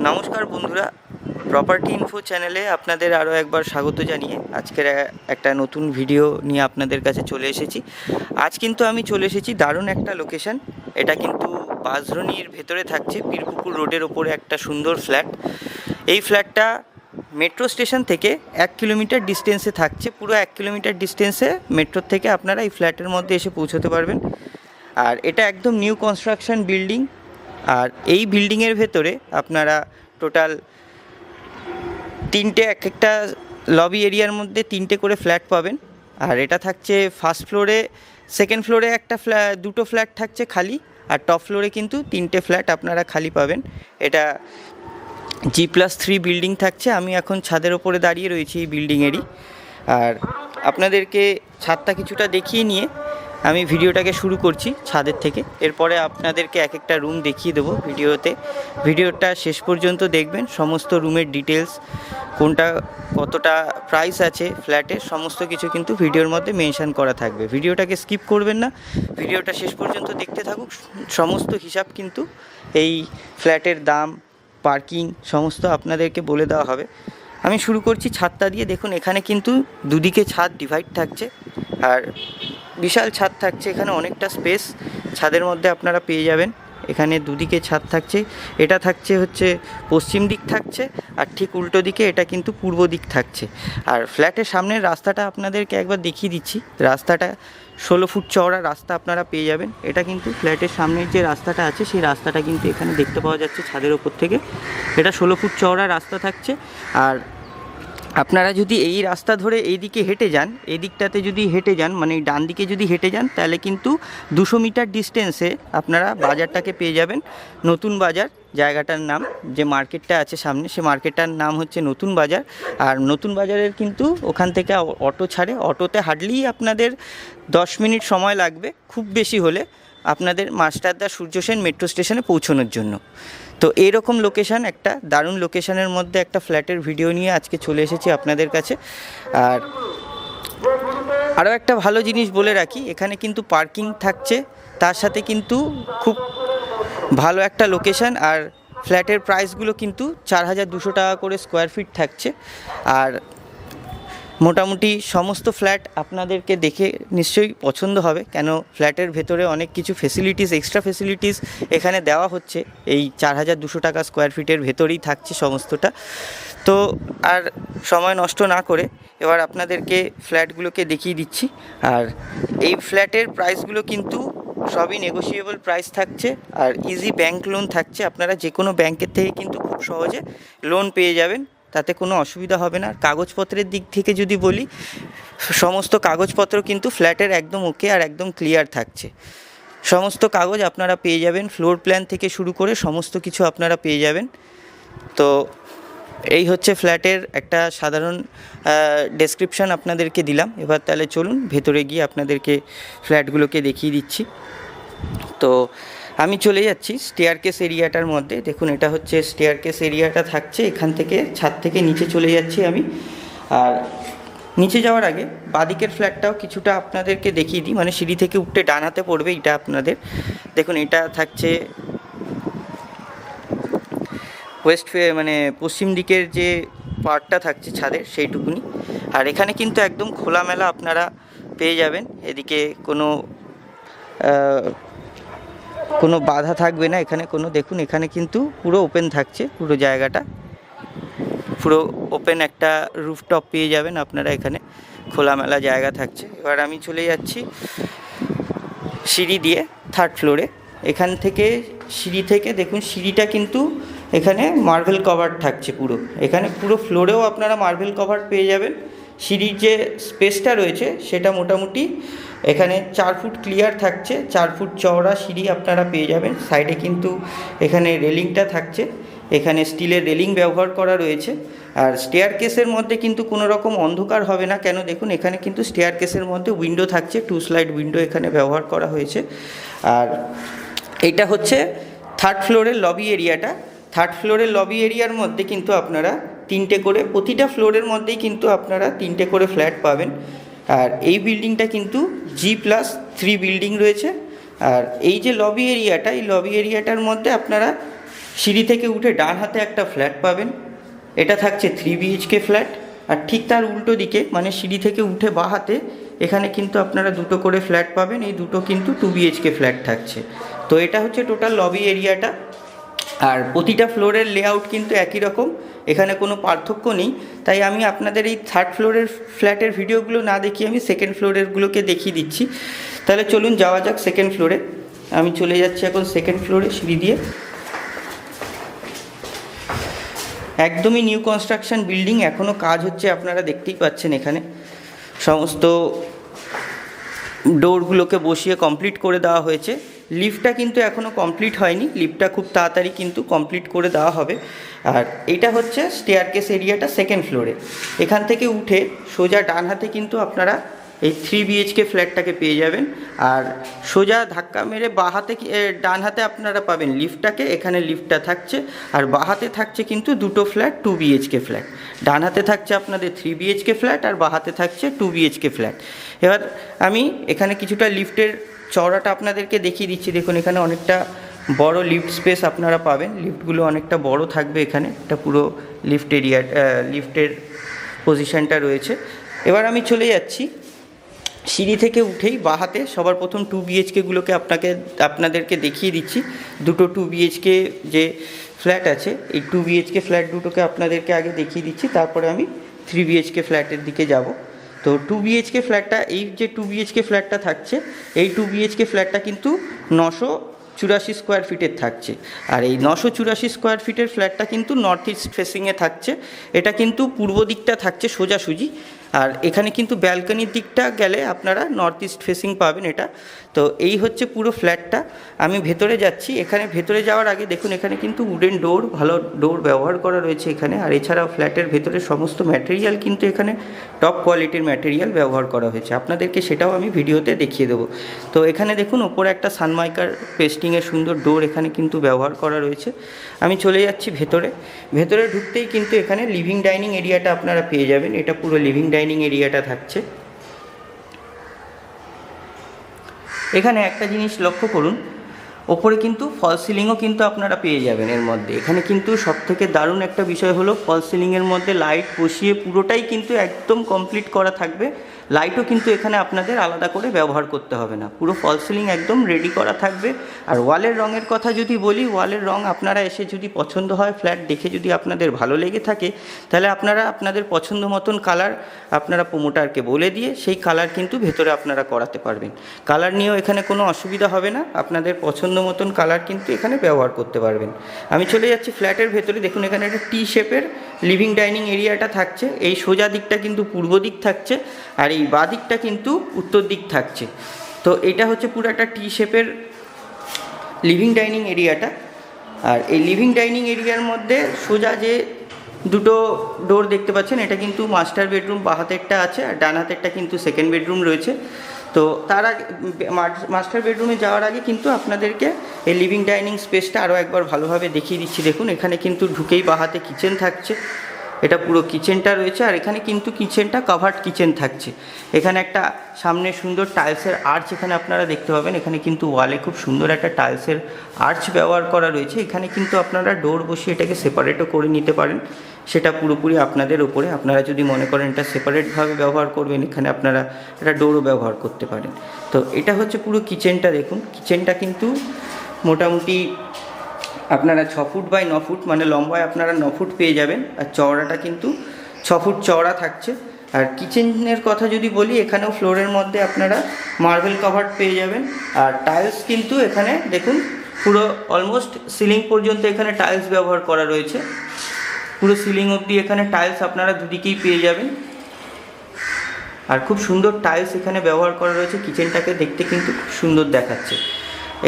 নমস্কার বন্ধুরা, property info চ্যানেলে আপনাদের আরও একবার স্বাগত জানিয়ে আজকের একটা নতুন ভিডিও নিয়ে আপনাদের কাছে চলে এসেছি। আজ কিন্তু আমি চলে এসেছি দারুণ একটা লোকেশন। এটা কিন্তু বাঁশদ্রোণীর ভেতরে থাকছে, পীরপুকুর রোডের ওপরে একটা সুন্দর ফ্ল্যাট। এই ফ্ল্যাটটা মেট্রো স্টেশন থেকে 1 কিলোমিটার ডিস্টেন্সে থাকছে। পুরো 1 কিলোমিটার ডিস্টেন্সে মেট্রোর থেকে আপনারা এই ফ্ল্যাটের মধ্যে এসে পৌঁছতে পারবেন। আর এটা একদম নিউ কনস্ট্রাকশন বিল্ডিং। আর এই বিল্ডিংয়ের ভেতরে আপনারা টোটাল তিনটে এক একটা লবি এরিয়ার মধ্যে তিনটে করে ফ্ল্যাট পাবেন। আর এটা থাকছে ফার্স্ট ফ্লোরে, সেকেন্ড ফ্লোরে একটা দুটো ফ্ল্যাট থাকছে খালি, আর টপ ফ্লোরে কিন্তু তিনটে ফ্ল্যাট আপনারা খালি পাবেন। এটা G+3 বিল্ডিং থাকছে। আমি এখন ছাদের ওপরে দাঁড়িয়ে রয়েছি এই বিল্ডিংয়েরই। আর আপনাদেরকে ছাদটা কিছুটা দেখিয়ে নিয়ে আমি ভিডিওটাকে শুরু করছি ছাদের থেকে। এরপরে আপনাদেরকে এক একটা রুম দেখিয়ে দেবো ভিডিওতে। ভিডিওটা শেষ পর্যন্ত দেখবেন, সমস্ত রুমের ডিটেলস, কোনটা কতটা প্রাইস আছে ফ্ল্যাটের, সমস্ত কিছু কিন্তু ভিডিওর মধ্যে মেনশন করা থাকবে। ভিডিওটাকে স্কিপ করবেন না, ভিডিওটা শেষ পর্যন্ত দেখতে থাকুক। সমস্ত হিসাব কিন্তু এই ফ্ল্যাটের দাম, পার্কিং সমস্ত আপনাদেরকে বলে দেওয়া হবে। আমি শুরু করছি ছাদটা দিয়ে। দেখুন এখানে কিন্তু দুদিকে ছাদ ডিভাইড থাকছে, আর বিশাল ছাদ থাকছে। এখানে অনেকটা স্পেস ছাদের মধ্যে আপনারা পেয়ে যাবেন। এখানে দুদিকে ছাদ থাকছে। এটা থাকছে হচ্ছে পশ্চিম দিক থাকছে, আর ঠিক উল্টো দিকে এটা কিন্তু পূর্ব দিক থাকছে। আর ফ্ল্যাটের সামনের রাস্তাটা আপনাদেরকে একবার দেখিয়ে দিচ্ছি। রাস্তাটা 16 ফুট চওড়া রাস্তা আপনারা পেয়ে যাবেন। এটা কিন্তু ফ্ল্যাটের সামনের যে রাস্তাটা আছে সেই রাস্তাটা কিন্তু এখানে দেখতে পাওয়া যাচ্ছে ছাদের ওপর থেকে। এটা 16 ফুট চওড়া রাস্তা থাকছে। আর আপনারা যদি এই রাস্তা ধরে এই দিকে হেঁটে যান, এই দিকটাতে যদি হেঁটে যান, মানে ডান দিকে যদি হেঁটে যান, তাহলে কিন্তু 200 মিটার ডিস্টেন্সে আপনারা বাজারটাকে পেয়ে যাবেন। নতুন বাজার জায়গাটার নাম, যে মার্কেটটা আছে সামনে, সে মার্কেটটার নাম হচ্ছে নতুন বাজার। আর নতুন বাজারের কিন্তু ওখান থেকে অটো ছাড়ে। অটোতে হার্ডলি আপনাদের 10 মিনিট সময় লাগবে খুব বেশি হলে আপনাদের মাস্টারদা সূর্য সেন মেট্রো স্টেশনে পৌঁছানোর জন্য। তো এইরকম লোকেশান, একটা দারুণ লোকেশানের মধ্যে একটা ফ্ল্যাটের ভিডিও নিয়ে আজকে চলে এসেছি আপনাদের কাছে। আর আরও একটা ভালো জিনিস বলে রাখি, এখানে কিন্তু পার্কিং থাকছে, তার সাথে কিন্তু খুব ভালো একটা লোকেশান। আর ফ্ল্যাটের প্রাইসগুলো কিন্তু 4200 টাকা করে স্কোয়ার ফিট থাকছে। আর মোটামুটি সমস্ত ফ্ল্যাট আপনাদেরকে দেখে নিশ্চয়ই পছন্দ হবে, কেন ফ্ল্যাটের ভেতরে অনেক কিছু ফেসিলিটিস, এক্সট্রা ফেসিলিটিস এখানে দেওয়া হচ্ছে। এই 4200 টাকা স্কোয়ার ফিটের ভেতরেই থাকছে সমস্তটা। তো আর সময় নষ্ট না করে এবার আপনাদেরকে ফ্ল্যাটগুলোকে দেখিয়ে দিচ্ছি। আর এই ফ্ল্যাটের প্রাইসগুলো কিন্তু সবই নেগোশিয়েবল প্রাইস থাকছে। আর ইজি ব্যাংক লোন থাকছে। আপনারা যে কোনো ব্যাংকের থেকে কিন্তু খুব সহজে লোন পেয়ে যাবেন, তাতে কোনো অসুবিধা হবে না। কাগজপত্রের দিক থেকে যদি বলি, সমস্ত কাগজপত্র কিন্তু ফ্ল্যাটের একদম ওকে আর একদম ক্লিয়ার থাকছে। সমস্ত কাগজ আপনারা পেয়ে যাবেন, ফ্লোর প্ল্যান থেকে শুরু করে সমস্ত কিছু আপনারা পেয়ে যাবেন। তো এই হচ্ছে ফ্ল্যাটের একটা সাধারণ ডেসক্রিপশান আপনাদেরকে দিলাম। এবার তাহলে চলুন ভেতরে গিয়ে আপনাদেরকে ফ্ল্যাটগুলোকে দেখিয়ে দিচ্ছি। তো আমি চলে যাচ্ছি স্টেয়ারকেস এরিয়াটার মধ্যে। দেখুন এটা হচ্ছে স্টেয়ারকেস এরিয়াটা থাকছে। এখান থেকে ছাদ থেকে নিচে চলে যাচ্ছি আমি। আর নিচে যাওয়ার আগে বাদিকের ফ্ল্যাটটাও কিছুটা আপনাদেরকে দেখিয়ে দিই, মানে সিঁড়ি থেকে উঠতে ডান হাতে পড়বে এটা আপনাদের। দেখুন এটা থাকছে মানে পশ্চিম দিকের যে পার্টটা থাকছে ছাদের সেইটুকুনি। আর এখানে কিন্তু একদম খোলামেলা আপনারা পেয়ে যাবেন। এদিকে কোনো বাধা থাকবে না এখানে কোনো। দেখুন এখানে কিন্তু পুরো ওপেন থাকছে, পুরো জায়গাটা পুরো ওপেন একটা রুফটপ পেয়ে যাবেন আপনারা। এখানে খোলামেলা জায়গা থাকছে। এবার আমি চলে যাচ্ছি সিঁড়ি দিয়ে 3rd ফ্লোরে। এখান থেকে সিঁড়ি থেকে দেখুন সিঁড়িটা কিন্তু এখানে মার্বেল কভার থাকছে পুরো। এখানে পুরো ফ্লোরেও আপনারা মার্বেল কভার পেয়ে যাবেন। সিঁড়ির যে স্পেসটা রয়েছে সেটা মোটামুটি এখানে 4 ফুট ক্লিয়ার থাকছে। 4 ফুট চওড়া সিঁড়ি আপনারা পেয়ে যাবেন। সাইডে কিন্তু এখানে রেলিংটা থাকছে, এখানে স্টিলের রেলিং ব্যবহার করা রয়েছে। আর স্টেয়ারকেসের মধ্যে কিন্তু কোনো রকম অন্ধকার হবে না, কেন দেখুন এখানে কিন্তু স্টেয়ারকেসের মধ্যে উইন্ডো থাকছে, 2 স্লাইড উইন্ডো এখানে ব্যবহার করা হয়েছে। আর এটা হচ্ছে 3rd ফ্লোরের লবি এরিয়াটা। 3rd ফ্লোরের লবি এরিয়ার মধ্যে কিন্তু আপনারা তিনটে করে, প্রতিটা ফ্লোরের মধ্যেই কিন্তু আপনারা তিনটে করে ফ্ল্যাট পাবেন। আর এই বিল্ডিংটা কিন্তু G+3 বিল্ডিং রয়েছে। আর এই যে লবি এরিয়াটা, এই লবি এরিয়াটার মধ্যে আপনারা সিঁড়ি থেকে উঠে ডান হাতে একটা ফ্ল্যাট পাবেন, এটা থাকছে 3 বিএইচকে ফ্ল্যাট। আর ঠিক তার উল্টো দিকে মানে সিঁড়ি থেকে উঠে বাঁ হাতে এখানে কিন্তু আপনারা দুটো করে ফ্ল্যাট পাবেন, এই দুটো কিন্তু 2 বিএইচকে ফ্ল্যাট থাকছে। তো এটা হচ্ছে টোটাল লবি এরিয়াটা। আর প্রতিটা ফ্লোরের লেআউট কিন্তু একই রকম, এখানে কোনো পার্থক্য নেই। তাই আমি আপনাদের এই 3rd ফ্লোরের ফ্ল্যাটের ভিডিওগুলো না দেখিয়ে আমি 2nd ফ্লোরেরগুলোকে দেখিয়ে দিচ্ছি। তাহলে চলুন যাওয়া যাক 2nd ফ্লোরে। আমি চলে যাচ্ছি এখন 2nd ফ্লোরে সিঁড়ি দিয়ে। একদমই নিউ কনস্ট্রাকশন বিল্ডিং, এখনও কাজ হচ্ছে, আপনারা দেখতেই পাচ্ছেন এখানে সমস্ত ডোরগুলোকে বসিয়ে কমপ্লিট করে দেওয়া হয়েছে। লিফটটা কিন্তু এখনও কমপ্লিট হয়নি, লিফটটা খুব তাড়াতাড়ি কিন্তু কমপ্লিট করে দেওয়া হবে। আর এটা হচ্ছে স্টেয়ারকেস এরিয়াটা 2nd ফ্লোরে। এখান থেকে উঠে সোজা ডান হাতে কিন্তু আপনারা এই 3 বিএইচকে ফ্ল্যাটটাকে পেয়ে যাবেন। আর সোজা ধাক্কা মেরে বাঁ হাতে ডান হাতে আপনারা পাবেন লিফটটাকে, এখানে লিফটটা থাকছে। আর বাঁ হাতে থাকছে কিন্তু দুটো ফ্ল্যাট 2 বিএইচকে ফ্ল্যাট। ডান হাতে থাকছে আপনাদের 3 বিএইচকে ফ্ল্যাট আর বাঁ হাতে থাকছে 2 বিএইচকে ফ্ল্যাট। এবার আমি এখানে কিছুটা লিফটের চওড়াটা আপনাদেরকে দেখিয়ে দিচ্ছি। দেখুন এখানে অনেকটা বড় লিফট স্পেস আপনারা পাবেন, লিফটগুলো অনেকটা বড় থাকবে এখানে। এটা পুরো লিফট এরিয়া, লিফটের পজিশনটা রয়েছে। এবার আমি চলে যাচ্ছি সিঁড়ি থেকে উঠেই বাঁ হাতে সবার প্রথম 2 বিএইচকেগুলোকে আপনাদেরকে দেখিয়ে দিচ্ছি। দুটো 2 বিএইচকে যে ফ্ল্যাট আছে, এই 2 বিএইচকে ফ্ল্যাট দুটোকে আপনাদেরকে আগে দেখিয়ে দিচ্ছি, তারপরে আমি 3 বিএইচকে ফ্ল্যাটের দিকে যাব। তো 2 বিএইচকে ফ্ল্যাটটা, এই যে 2 বিএইচকে ফ্ল্যাটটা থাকছে, এই 2 বিএইচকে ফ্ল্যাটটা কিন্তু 984 স্কোয়ার ফিটের থাকছে। আর এই 984 স্কোয়ার ফিটের ফ্ল্যাটটা কিন্তু নর্থ ইস্ট ফেসিংয়ে থাকছে। এটা কিন্তু পূর্ব দিকটা থাকছে সোজাসুজি, আর এখানে কিন্তু ব্যালকনির দিকটা গেলে আপনারা নর্থ ইস্ট ফেসিং পাবেন এটা। তো এই হচ্ছে পুরো ফ্ল্যাটটা। আমি ভেতরে যাচ্ছি। এখানে ভেতরে যাওয়ার আগে দেখুন এখানে কিন্তু উডেন ডোর, ভালো ডোর ব্যবহার করা রয়েছে এখানে। আর এছাড়াও ফ্ল্যাটের ভেতরে সমস্ত ম্যাটেরিয়াল কিন্তু এখানে টপ কোয়ালিটির ম্যাটেরিয়াল ব্যবহার করা হয়েছে, আপনাদেরকে সেটাও আমি ভিডিওতে দেখিয়ে দেবো। তো এখানে দেখুন ওপরে একটা সানমাইকার পেস্টিংয়ের সুন্দর ডোর এখানে কিন্তু ব্যবহার করা রয়েছে। আমি চলে যাচ্ছি ভেতরে। ভেতরে ঢুকতেই কিন্তু এখানে লিভিং ডাইনিং এরিয়াটা আপনারা পেয়ে যাবেন। এটা পুরো লিভিং ডাইনিং এরিয়াটা থাকছে। এখানে একটা জিনিস লক্ষ্য করুন, ওপরে কিন্তু ফল সিলিংও কিন্তু আপনারা পেয়ে যাবেন এর মধ্যে। এখানে কিন্তু সবথেকে দারুণ একটা বিষয় হলো ফল সিলিংয়ের মধ্যে লাইট বসিয়ে পুরোটাই কিন্তু একদম কমপ্লিট করা থাকবে। লাইটও কিন্তু এখানে আপনাদের আলাদা করে ব্যবহার করতে হবে না, পুরো ফল সিলিং একদম রেডি করা থাকবে। আর ওয়ালের রঙের কথা যদি বলি, ওয়ালের রঙ আপনারা এসে যদি পছন্দ হয়, ফ্ল্যাট দেখে যদি আপনাদের ভালো লেগে থাকে, তাহলে আপনারা আপনাদের পছন্দ মতন কালার আপনারা প্রোমোটারকে বলে দিয়ে সেই কালার কিন্তু ভেতরে আপনারা করাতে পারবেন। কালার নিয়েও এখানে কোনো অসুবিধা হবে না, আপনাদের পছন্দ মতন কালার কিন্তু এখানে ব্যবহার করতে পারবেন। আমি চলে যাচ্ছি ফ্ল্যাটের ভেতরে। দেখুন এখানে একটা টি শেপের লিভিং ডাইনিং এরিয়াটা থাকছে। এই সোজা দিকটা কিন্তু পূর্ব দিক থাকছে, আর এই বাঁ দিকটা কিন্তু উত্তর দিক থাকছে। তো এটা হচ্ছে পুরো একটা টি শেপের লিভিং ডাইনিং এরিয়াটা। আর এই লিভিং ডাইনিং এরিয়ার মধ্যে সোজা যে দুটো ডোর দেখতে পাচ্ছেন, এটা কিন্তু মাস্টার বেডরুম বাঁ হাতেরটা আছে, আর ডান হাতেরটা কিন্তু 2nd বেডরুম রয়েছে। তো তার আগে মাস্টার বেডরুমে যাওয়ার আগে কিন্তু আপনাদেরকে এই লিভিং ডাইনিং স্পেসটা আরও একবার ভালোভাবে দেখিয়ে দিচ্ছি। দেখুন এখানে কিন্তু ঢুকেই বাঁ হাতে কিচেন থাকছে, এটা পুরো কিচেনটা রয়েছে। আর এখানে কিন্তু কিচেনটা কাভার্ড কিচেন থাকছে। এখানে একটা সামনে সুন্দর টাইলসের আর্চ এখানে আপনারা দেখতে পাবেন। এখানে কিন্তু ওয়ালে খুব সুন্দর একটা টাইলসের আর্চ ব্যবহার করা রয়েছে। এখানে কিন্তু আপনারা ডোর বসিয়ে এটাকে সেপারেটও করে নিতে পারেন, সেটা পুরোপুরি আপনাদের উপরে। আপনারা যদি মনে করেন এটা সেপারেটভাবে ব্যবহার করবেন, এখানে আপনারা একটা ডোরও ব্যবহার করতে পারেন। তো এটা হচ্ছে পুরো কিচেনটা। দেখুন কিচেনটা কিন্তু মোটামুটি আপনারা 6 ফুট বাই 9 ফুট, মানে লম্বায় আপনারা 9 ফুট পেয়ে যাবেন, আর চওড়াটা কিন্তু 6 ফুট চওড়া থাকছে। আর কিচেনের কথা যদি বলি, এখানেও ফ্লোরের মধ্যে আপনারা মার্বেল কভার পেয়ে যাবেন। আর টাইলস কিন্তু এখানে দেখুন পুরো অলমোস্ট সিলিং পর্যন্ত এখানে টাইলস ব্যবহার করা রয়েছে। পুরো সিলিং অবধি এখানে টাইলস আপনারা দুদিকেই পেয়ে যাবেন, আর খুব সুন্দর টাইলস এখানে ব্যবহার করা রয়েছে। কিচেনটাকে দেখতে কিন্তু খুব সুন্দর দেখাচ্ছে।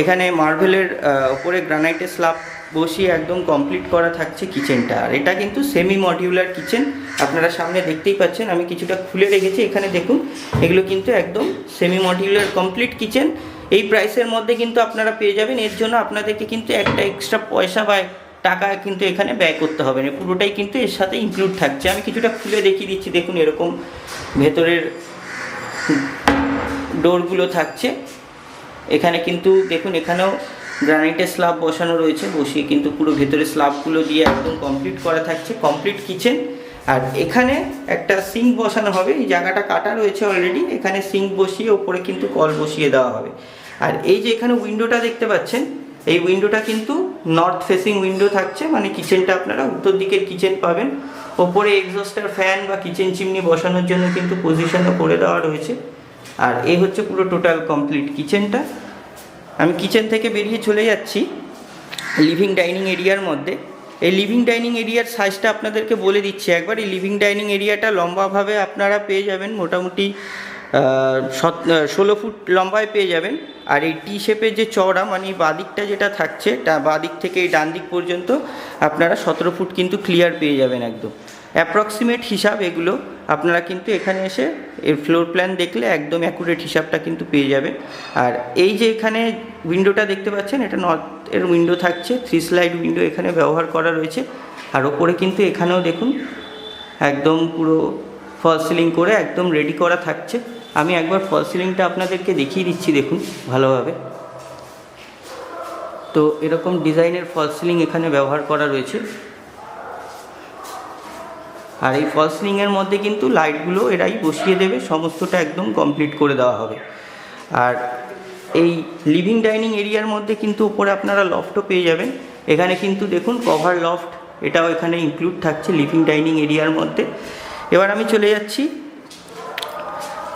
এখানে মার্বেলের ওপরে গ্রানাইটের স্ল্যাব বসিয়ে একদম কমপ্লিট করা থাকছে কিচেনটা। আর এটা কিন্তু সেমি মডিউলার কিচেন, আপনারা সামনে দেখতেই পাচ্ছেন, আমি কিছুটা খুলে রেখেছি। এখানে দেখুন এগুলো কিন্তু একদম সেমি মডিউলার কমপ্লিট কিচেন। এই প্রাইসের মধ্যে কিন্তু আপনারা পেয়ে যাবেন। এর জন্য আপনাদেরকে কিন্তু একটা এক্সট্রা পয়সা বা টাকা কিন্তু এখানে ব্যয় করতে হবে না, পুরোটাই কিন্তু এর সাথে ইনক্লুড থাকছে। আমি কিছুটা খুলে দেখিয়ে দিচ্ছি। দেখুন এরকম ভেতরের ডোরগুলো থাকছে। এখানে কিন্তু দেখুন এখানেও গ্রানাইটের স্ল্যাব বসানো রয়েছে, বসিয়ে কিন্তু পুরো ভেতরে স্ল্যাবগুলো দিয়ে একদম কমপ্লিট করা থাকছে, কমপ্লিট কিচেন। আর এখানে একটা সিঙ্ক বসানো হবে, এই জায়গাটা কাটা রয়েছে অলরেডি, এখানে সিঙ্ক বসিয়ে ওপরে কিন্তু কল বসিয়ে দেওয়া হবে। আর এই যে এখানে উইন্ডোটা দেখতে পাচ্ছেন, এই উইন্ডোটা কিন্তু নর্থ ফেসিং উইন্ডো থাকছে, মানে কিচেনটা আপনারা উত্তর দিকের কিচেন পাবেন। ওপরে এক্সস্টার ফ্যান বা কিচেন চিমনি বসানোর জন্য কিন্তু পজিশনও করে দেওয়া রয়েছে। আর এই হচ্ছে পুরো টোটাল কমপ্লিট কিচেনটা। আমি কিচেন থেকে বেরিয়ে চলে যাচ্ছি লিভিং ডাইনিং এরিয়ার মধ্যে। এই লিভিং ডাইনিং এরিয়ার সাইজটা আপনাদেরকে বলে দিচ্ছি একবার। এই লিভিং ডাইনিং এরিয়াটা লম্বাভাবে আপনারা পেয়ে যাবেন মোটামুটি 16 ফুট লম্বায় পেয়ে যাবেন। আর এই টি শেপের যে চওড়া, মানে বাদিকটা যেটা থাকছে, বাদিক থেকে এই ডান দিক পর্যন্ত আপনারা 17 ফুট কিন্তু ক্লিয়ার পেয়ে যাবেন একদম। অ্যাপ্রক্সিমেট হিসাব এগুলো আপনারা কিন্তু এখানে এসে এর ফ্লোর প্ল্যান দেখলে একদম অ্যাকুরেট হিসাবটা কিন্তু পেয়ে যাবেন। আর এই যে এখানে উইন্ডোটা দেখতে পাচ্ছেন, এটা নর্থের উইন্ডো থাকছে, 3 স্লাইড উইন্ডো এখানে ব্যবহার করা রয়েছে। আর ওপরে কিন্তু এখানেও দেখুন একদম পুরো ফল সিলিং করে একদম রেডি করা থাকছে। আমি একবার ফল সিলিংটা আপনাদেরকে দেখিয়ে দিচ্ছি, দেখুন ভালোভাবে। তো এরকম ডিজাইনের ফল সিলিং এখানে ব্যবহার করা রয়েছে। আর এই ফল সিলিংয়ের মধ্যে কিন্তু লাইটগুলো এরাই বসিয়ে দেবে, সমস্তটা একদম কমপ্লিট করে দেওয়া হবে। আর এই লিভিং ডাইনিং এরিয়ার মধ্যে কিন্তু উপরে আপনারা লফটও পেয়ে যাবেন। এখানে কিন্তু দেখুন কভার লফট, এটাও এখানে ইনক্লুড থাকছে লিভিং ডাইনিং এরিয়ার মধ্যে। এবার আমি চলে যাচ্ছি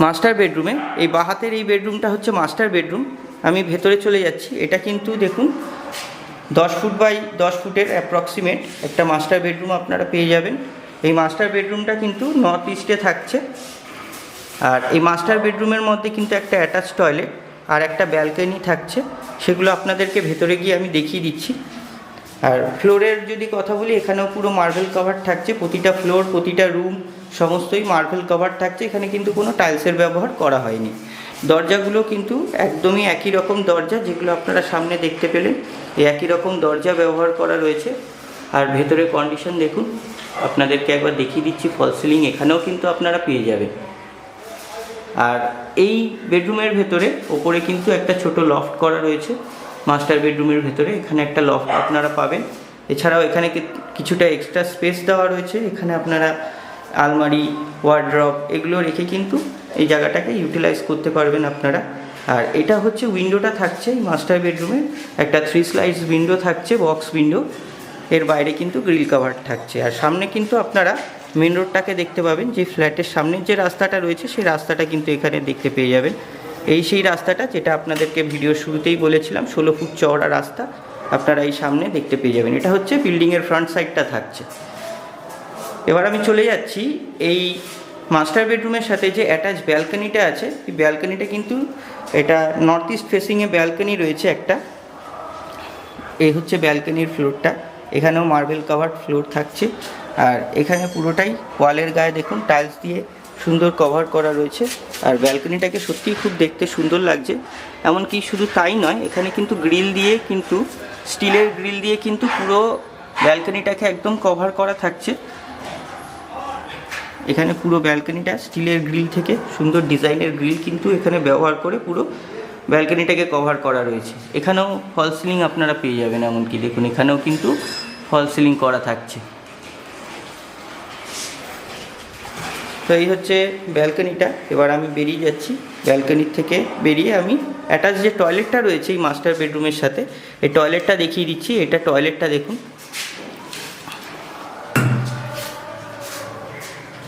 মাস্টার বেডরুমে। এই বাহাতের এই বেডরুমটা হচ্ছে মাস্টার বেডরুম। আমি ভেতরে চলে যাচ্ছি। এটা কিন্তু দেখুন 10 ফুট বাই 10 ফুটের অ্যাপ্রক্সিমেট একটা মাস্টার বেডরুম আপনারা পেয়ে যাবেন। এই মাস্টার বেডরুমটা কিন্তু নর্থ ইস্টে থাকছে। আর এই মাস্টার বেডরুমের মধ্যে কিন্তু একটা অ্যাটাচ টয়লেট আর একটা ব্যালকনি থাকছে, সেগুলো আপনাদেরকে ভেতরে গিয়ে আমি দেখিয়ে দিচ্ছি। আর ফ্লোরের যদি কথা বলি, এখানেও পুরো মার্বেল কভার থাকছে, প্রতিটা ফ্লোর প্রতিটা রুম সমস্তই মার্বেল কভার থাকছে। এখানে কিন্তু কোনো টাইলসের ব্যবহার করা হয়নি। দরজাগুলো কিন্তু একদমই একই রকম দরজা, যেগুলো আপনারা সামনে দেখতে পেলেন, এই একই রকম দরজা ব্যবহার করা রয়েছে। আর ভেতরের কন্ডিশন দেখুন, আপনাদেরকে একবার দেখিয়ে দিচ্ছি। ফল সিলিং এখানেও কিন্তু আপনারা পেয়ে যাবেন। আর এই বেডরুমের ভেতরে ওপরে কিন্তু একটা ছোট লফট করা রয়েছে মাস্টার বেডরুমের ভেতরে, এখানে একটা লফট আপনারা পাবেন। এছাড়াও এখানে কিছুটা এক্সট্রা স্পেস দেওয়া রয়েছে, এখানে আপনারা আলমারি, ওয়ার্ড্রপ এগুলো রেখে কিন্তু এই জায়গাটাকে ইউটিলাইজ করতে পারবেন আপনারা। আর এটা হচ্ছে উইন্ডোটা থাকছে এই মাস্টার বেডরুমে, একটা 3 স্লাইডস উইন্ডো থাকছে, বক্স উইন্ডো। এর বাইরে কিন্তু গ্রিল কভার থাকছে। আর সামনে কিন্তু আপনারা মেন রোডটাকে দেখতে পাবেন, যে ফ্ল্যাটের সামনের যে রাস্তাটা রয়েছে সেই রাস্তাটা কিন্তু এখানে দেখতে পেয়ে যাবেন। এই সেই রাস্তাটা যেটা আপনাদেরকে ভিডিওর শুরুতেই বলেছিলাম, 16 ফুট চওড়া রাস্তা আপনারা এই সামনে দেখতে পেয়ে যাবেন। এটা হচ্ছে বিল্ডিংয়ের ফ্রন্ট সাইডটা থাকছে। এবার আমি চলে যাচ্ছি এই মাস্টার বেডরুমের সাথে যে অ্যাটাচ ব্যালকনিটা আছে, এই ব্যালকনিটা কিন্তু এটা নর্থ ইস্ট ফেসিংয়ে ব্যালকনি রয়েছে একটা। এই হচ্ছে ব্যালকনির ফ্লোরটা, এখানেও মার্বেল কাভার্ড ফ্লোর থাকছে। আর এখানে পুরোটাই ওয়ালের গায়ে দেখুন টাইলস দিয়ে সুন্দর কভার করা রয়েছে। আর ব্যালকনিটাকে সত্যিই খুব দেখতে সুন্দর লাগছে। এমনকি শুধু তাই নয়, এখানে কিন্তু গ্রিল দিয়ে, কিন্তু স্টিলের গ্রিল দিয়ে কিন্তু পুরো ব্যালকনিটাকে একদম কভার করা থাকছে। এখানে পুরো ব্যালকনিটা স্টিলের গ্রিল থেকে সুন্দর ডিজাইনের গ্রিল কিন্তু এখানে ব্যবহার করে পুরো ব্যালকনিটাকে কভার করা রয়েছে। এখানেও ফল সিলিং আপনারা পেয়ে যাবেন, এমনকি দেখুন এখানেও কিন্তু ফল সিলিং করা থাকছে। তো এই হচ্ছে ব্যালকনিটা। এবার আমি বেরিয়ে যাচ্ছি ব্যালকনির থেকে। বেরিয়ে আমি অ্যাটাচ যে টয়লেটটা রয়েছে এই মাস্টার বেডরুমের সাথে, এই টয়লেটটা দেখিয়ে দিচ্ছি। এটা টয়লেটটা দেখুন,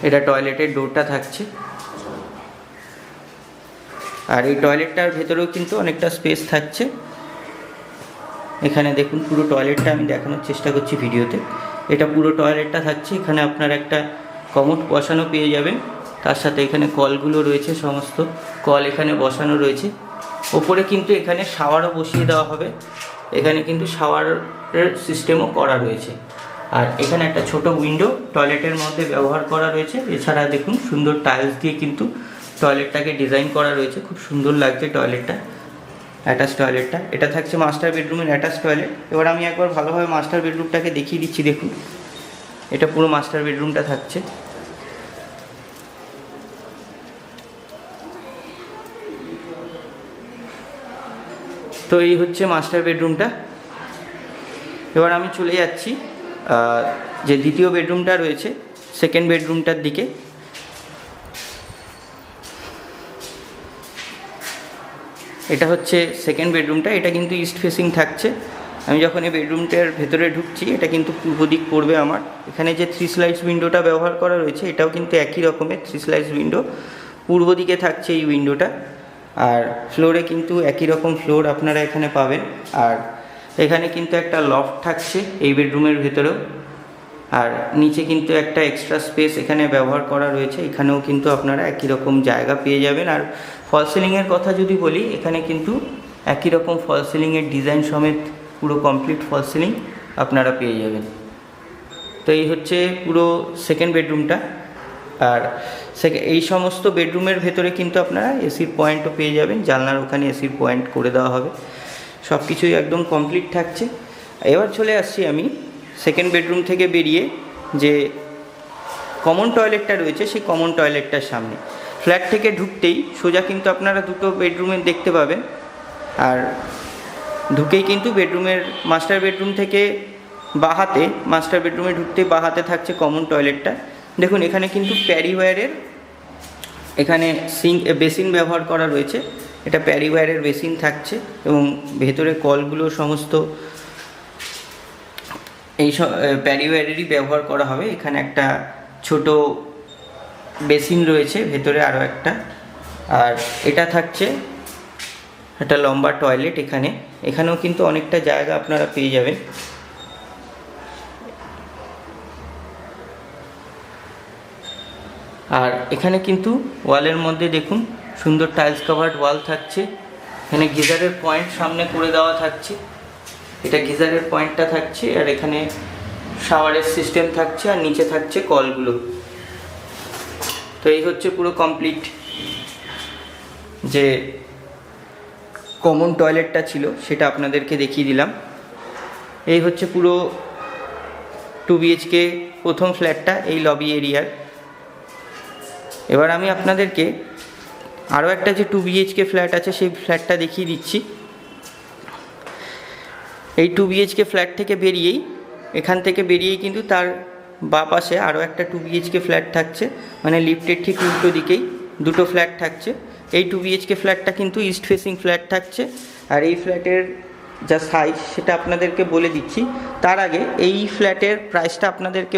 এটা টয়লেটের ডোরটা থাকছে। আর এই টয়লেটটার ভেতরেও কিন্তু অনেকটা স্পেস থাকছে। এখানে দেখুন পুরো টয়লেটটা আমি দেখানোর চেষ্টা করছি ভিডিওতে। এটা পুরো টয়লেটটা থাকছে। এখানে আপনার একটা কমোড বসানো পেয়ে যাবেন, তার সাথে এখানে কলগুলো রয়েছে, সমস্ত কল এখানে বসানো রয়েছে। ওপরে কিন্তু এখানে শাওয়ারও বসিয়ে দেওয়া হবে, এখানে কিন্তু শাওয়ারের সিস্টেমও করা রয়েছে। আর এখানে একটা ছোট উইন্ডো টয়লেটের মধ্যে ব্যবহার করা রয়েছে। এছাড়া দেখুন সুন্দর টাইলস দিয়ে কিন্তু টয়লেটটাকে ডিজাইন করা রয়েছে, খুব সুন্দর লাগছে টয়লেটটা, অ্যাটাচ টয়লেটটা। এটা থাকছে মাস্টার বেডরুমের অ্যাটাচ টয়লেট। এবার আমি একবার ভালোভাবে মাস্টার বেডরুমটাকে দেখিয়ে দিচ্ছি। দেখুন এটা পুরো মাস্টার বেডরুমটা থাকছে। তো তো এই হচ্ছে মাস্টার বেডরুমটা। এবার আমি চলে যাচ্ছি যে দ্বিতীয় বেডরুমটা রয়েছে সেকেন্ড বেডরুমটার দিকে। এটা হচ্ছে সেকেন্ড বেডরুমটা, এটা কিন্তু ইস্ট ফেসিং থাকছে। আমি যখন এই বেডরুমটার ভেতরে ঢুকছি এটা কিন্তু পূর্ব দিক পড়বে আমার। এখানে যে 3 স্লাইস উইন্ডোটা ব্যবহার করা রয়েছে এটাও কিন্তু একই রকমের 3 স্লাইস উইন্ডো, পূর্ব দিকে থাকছে এই উইন্ডোটা। আর ফ্লোরে কিন্তু একই রকম ফ্লোর আপনারা এখানে পাবেন। আর এখানে কিন্তু একটা লফট থাকছে এই বেডরুমের ভেতরেও। আর নিচে কিন্তু একটা এক্সট্রা স্পেস এখানে ব্যবহার করা রয়েছে, এখানেও কিন্তু আপনারা একই রকম জায়গা পেয়ে যাবেন। আর ফল সিলিংয়ের কথা যদি বলি, এখানে কিন্তু একই রকম ফল সিলিংয়ের ডিজাইন সমেত পুরো কমপ্লিট ফল সিলিং আপনারা পেয়ে যাবেন। তো এই হচ্ছে পুরো সেকেন্ড বেডরুমটা। আর এই সমস্ত বেডরুমের ভেতরে কিন্তু আপনারা এসির পয়েন্টও পেয়ে যাবেন, জানলার ওখানে এসির পয়েন্ট করে দেওয়া হবে। সব কিছুই একদম কমপ্লিট থাকছে। এবার চলে আসছি আমি সেকেন্ড বেডরুম থেকে বেরিয়ে যে কমন টয়লেটটা রয়েছে সেই কমন টয়লেটটার সামনে। ফ্ল্যাট থেকে ঢুকতেই সোজা কিন্তু আপনারা দুটো বেডরুমে দেখতে পাবেন। আর ঢুকেই কিন্তু বেডরুমের মাস্টার বেডরুম থেকে বাহাতে, মাস্টার বেডরুমে ঢুকতে বাহাতে থাকছে কমন টয়লেটটা। দেখুন এখানে কিন্তু প্যারিওয়্যারের এখানে বেসিন ব্যবহার করা রয়েছে। এটা প্যারিওয়্যারের বেসিন থাকছে এবং ভেতরে কলগুলো সমস্ত এই প্যারিওয়্যারেরই ব্যবহার করা হবে। এখানে একটা ছোট বেসিন রয়েছে, ভেতরে আরও একটা। আর এটা থাকছে একটা লম্বা টয়লেট। এখানেও কিন্তু অনেকটা জায়গা আপনারা পেয়ে যাবেন। আর এখানে কিন্তু ওয়ালের মধ্যে দেখুন সুন্দর টাইলস কাভার্ড ওয়াল থাকছে। এখানে গিজারের পয়েন্ট সামনে করে দেওয়া থাকছে, এটা গিজারের পয়েন্টটা থাকছে। আর এখানে শাওয়ারের সিস্টেম থাকছে আর নিচে থাকছে কলগুলো। তো এই হচ্ছে পুরো কমপ্লিট যে কমন টয়লেটটা ছিল সেটা আপনাদেরকে দেখিয়ে দিলাম। এই হচ্ছে পুরো 2 BHK প্রথম ফ্ল্যাটটা এই লবি এরিয়ার। এবার আমি আপনাদেরকে আরও একটা যে 2 BHK ফ্ল্যাট আছে সেই ফ্ল্যাটটা দেখিয়ে দিচ্ছি। এই 2 BHK ফ্ল্যাট থেকে বেরিয়েই, এখান থেকে বেরিয়েই কিন্তু তার বাঁ পাশে আরও একটা 2 BHK ফ্ল্যাট থাকছে, মানে লিফটের ঠিক উল্টো দিকেই দুটো ফ্ল্যাট থাকছে। এই 2 BHK ফ্ল্যাটটা কিন্তু ইস্ট ফেসিং ফ্ল্যাট থাকছে। আর এই ফ্ল্যাটের যা সাইজ সেটা আপনাদেরকে বলে দিচ্ছি। তার আগে এই ফ্ল্যাটের প্রাইসটা আপনাদেরকে